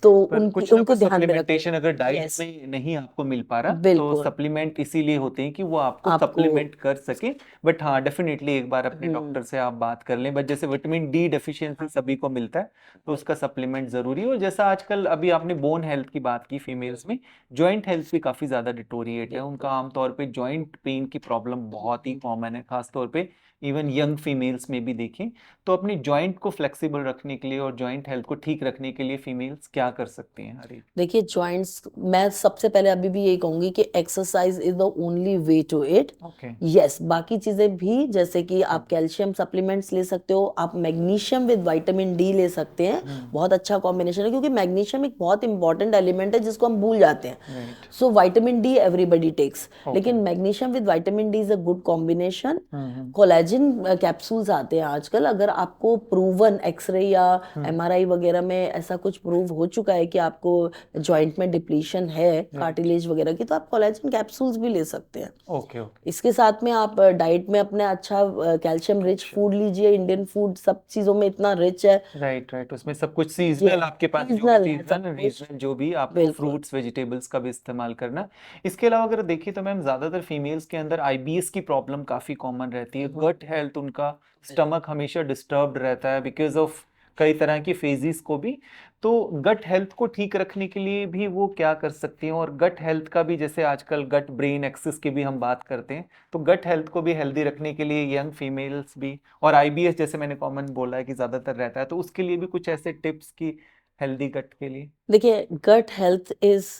तो उनको ध्यान में सप्लीमेंटेशन अगर डाइट में नहीं आपको मिल पा रहा तो सप्लीमेंट इसीलिए होते हैं कि वो आपको सप्लीमेंट कर सके। बट हाँ डेफिनेटली एक बार अपने डॉक्टर से आप बात कर लें। बट जैसे विटामिन डी डेफिशिएंसी सभी को मिलता है तो उसका सप्लीमेंट जरूरी है। और जैसा आजकल अभी आपने बोन हेल्थ की बात की, फीमेल्स में जॉइंट हेल्थ भी काफी ज्यादा डिटोरिएट है, उनका आमतौर पे जॉइंट पेन की प्रॉब्लम बहुत ही कॉमन है, खासतौर पे इवन यंग फीमेल्स में भी देखें। तो अपनी जॉइंट को फ्लेक्सिबल रखने के लिए और जॉइंट हेल्थ को ठीक रखने के लिए फीमेल्स क्या कर सकती हैं? हरी देखिए जॉइंट्स, मैं सबसे पहले अभी भी यही कहूंगी कि exercise is the only way to to it. Okay. Yes, बाकी चीजें भी जैसे कि आप कैल्शियम सप्लीमेंट्स ले सकते हो, आप मैग्नीशियम विद विटामिन डी ले सकते हैं, बहुत अच्छा कॉम्बिनेशन है, क्योंकि मैग्नीशियम एक बहुत इंपॉर्टेंट एलिमेंट है जिसको हम भूल जाते हैं। Right. So vitamin D everybody takes, okay. लेकिन magnesium with vitamin D is a good combination. Hmm. Collagen capsules आते हैं आजकल, अगर आपको प्रूवन एक्सरे या एमआरआई वगैरह में ऐसा कुछ प्रूव हो चुका है कि आपको जॉइंट में डिप्लीशन है कार्टिलेज वगैरह की, तो आप कोलेजन कैप्सूल्स भी ले सकते हैं। ओके। ओके। इसके साथ में आप डाइट में अपने अच्छा कैल्शियम रिच फूड लीजिए। इंडियन फूड सब चीजों में इतना रिच है। राइट राइट, उसमें सब कुछ सीजनल, आपके पास जो भी सीजनल है सब सीजनल कुछ, रीजनल जो भी आपको बिल्कुल। फ्रूट्स वेजिटेबल्स का भी इस्तेमाल करना। इसके अलावा अगर देखिए तो मैम ज्यादातर फीमेल्स के अंदर आईबीएस की प्रॉब्लम काफी कॉमन रहती है, गट हेल्थ, उनका स्टमक हमेशा डिस्टर्ब्ड रहता है बिकॉज ऑफ कई तरह की फेजिस को भी। तो गट हेल्थ को ठीक रखने के लिए भी वो क्या कर सकती हैं, और गट हेल्थ का भी जैसे आजकल गट ब्रेन एक्सिस की भी हम बात करते हैं, तो गट हेल्थ को भी हेल्दी रखने के लिए यंग फीमेल्स भी, और आईबीएस जैसे मैंने कॉमन बोला है कि ज्यादातर रहता है, तो उसके लिए भी कुछ ऐसे टिप्स की हेल्दी गट के लिए। देखिए, gut health is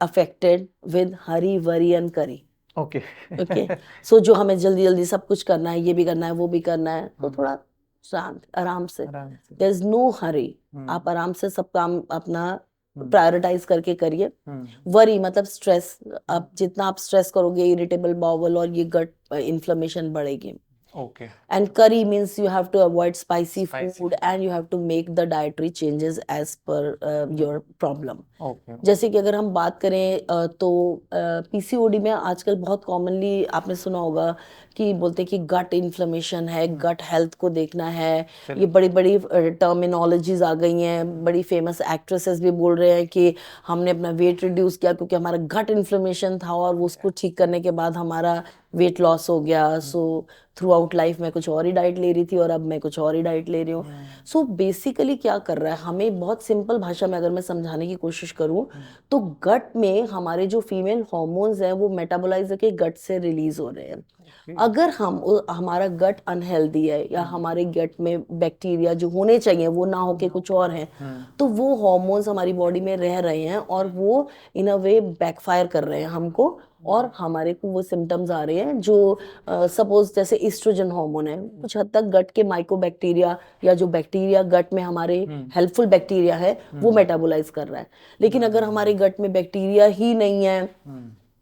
affected with hurry worry and curry. Okay. Okay, so जो हमें जल्दी जल्दी सब कुछ करना है, ये भी करना है वो भी करना है, तो थोड़ा शांत आराम से, आराम से। देयर इज नो हरी, आप आराम से सब काम अपना प्रायोरिटाइज करके करिए। वरी मतलब स्ट्रेस, अब जितना आप स्ट्रेस करोगे, इरिटेबल बाउल और ये गट इन्फ्लेमेशन बढ़ेगी। Okay. And curry means you have to avoid spicy Spicy food and you have to make the dietary changes as per your problem. Okay. जैसे कि अगर हम बात करें तो पीसीओडी में आजकल बहुत कॉमनली आपने सुना होगा कि बोलते हैं कि गट इन्फ्लेमेशन है, गट हेल्थ को देखना है। ये बड़ी बड़ी टर्मिनोलॉजीज आ गई हैं, बड़ी फेमस एक्ट्रेसेस भी बोल रहे हैं कि हमने अपना वेट रिड्यूस किया क्योंकि हमारा गट इन्फ्लेमेशन था, और वो उसको ठीक करने के बाद हमारा वेट लॉस हो गया। सो थ्रू आउट लाइफ में कुछ और ही डाइट ले रही थी और अब मैं कुछ और ही डाइट ले रही हूँ। सो बेसिकली क्या कर रहा है, हमें बहुत सिंपल भाषा में अगर मैं समझाने की कोशिश करूँ तो गट में हमारे जो फीमेल हार्मोन्स हैं वो मेटाबोलाइज होके गट से रिलीज हो रहे हैं। अगर हमारा गट अनहेल्दी है या हमारे गट में बैक्टीरिया जो होने चाहिए वो ना होके कुछ और हैं, तो वो हार्मोन्स हमारी बॉडी में रह रहे हैं और वो इन अ वे बैकफायर कर रहे हैं हमको, और हमारे को वो सिम्टम्स आ रहे हैं जो सपोज जैसे ईस्ट्रोजन हार्मोन है, कुछ हद तक गट के माइकोबैक्टीरिया या जो बैक्टीरिया गट में हमारे हेल्पफुल बैक्टीरिया है वो मेटाबोलाइज कर रहा है। लेकिन अगर हमारे गट में बैक्टीरिया ही नहीं है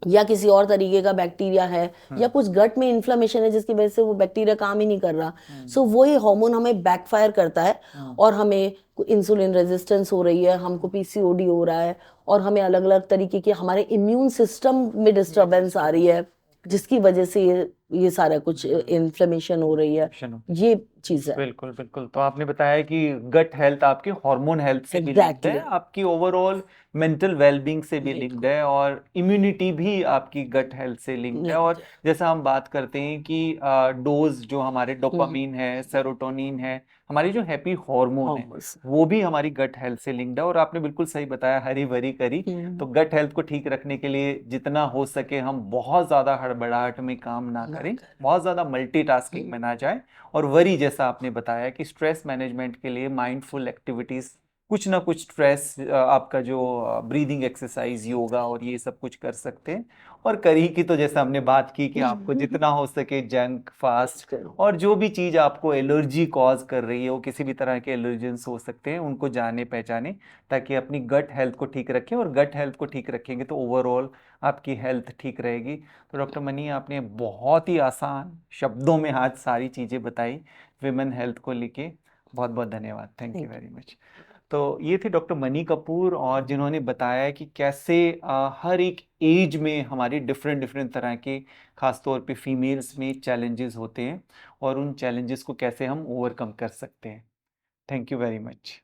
या किसी और तरीके का बैक्टीरिया है या कुछ गट में इन्फ्लेमेशन है जिसकी वजह से वो बैक्टीरिया काम ही नहीं कर रहा, सो वही हार्मोन हमें बैकफायर करता है और हमें इंसुलिन रेजिस्टेंस हो रही है, हमको पीसीओडी हो रहा है, और हमें अलग अलग तरीके के हमारे इम्यून सिस्टम में डिस्टर्बेंस आ रही है जिसकी वजह से ये सारा कुछ इन्फ्लेमेशन हो रही है। ये चीज है। बिल्कुल बिल्कुल। तो आपने बताया कि गट हेल्थ आपकी हार्मोन हेल्थ से भी लिंक्ड है, आपकी ओवरऑल मेंटल वेलबींग से भी लिंक्ड है, और इम्यूनिटी भी आपकी गट हेल्थ से लिंक्ड है। और जैसा हम बात करते हैं कि डोज जो हमारे डोपामीन है, सेरोटोनिन है, हमारी जो हैप्पी हार्मोन है, वो भी हमारी गट हेल्थ से लिंक्ड है। और आपने बिल्कुल सही बताया, हरी भरी करी। तो गट हेल्थ को ठीक रखने के लिए जितना हो सके हम बहुत ज्यादा हड़बड़ाहट में काम ना करें, बहुत ज्यादा मल्टीटास्किंग में ना जाए, और वरी जैसा आपने बताया कि स्ट्रेस मैनेजमेंट के लिए माइंडफुल एक्टिविटीज, कुछ ना कुछ स्ट्रेस आपका जो ब्रीदिंग एक्सरसाइज, योगा और ये सब कुछ कर सकते हैं। और करी की तो जैसा हमने बात की कि आपको जितना हो सके जंक फास्ट और जो भी चीज़ आपको एलर्जी कॉज कर रही है, वो किसी भी तरह के एलर्जेंस हो सकते हैं, उनको जाने पहचाने ताकि अपनी गट हेल्थ को ठीक रखें। और गट हेल्थ को ठीक रखेंगे तो ओवरऑल आपकी हेल्थ ठीक रहेगी। तो डॉक्टर मनी, आपने बहुत ही आसान शब्दों में आज सारी चीज़ें बताई विमेन हेल्थ को लेके। बहुत बहुत धन्यवाद, थैंक यू वेरी मच। तो ये थे डॉक्टर मनी कपूर, और जिन्होंने बताया कि कैसे हर एक एज में हमारी डिफरेंट डिफरेंट तरह के, खासतौर पे फीमेल्स में चैलेंजेस होते हैं, और उन चैलेंजेस को कैसे हम ओवरकम कर सकते हैं। Thank you very much.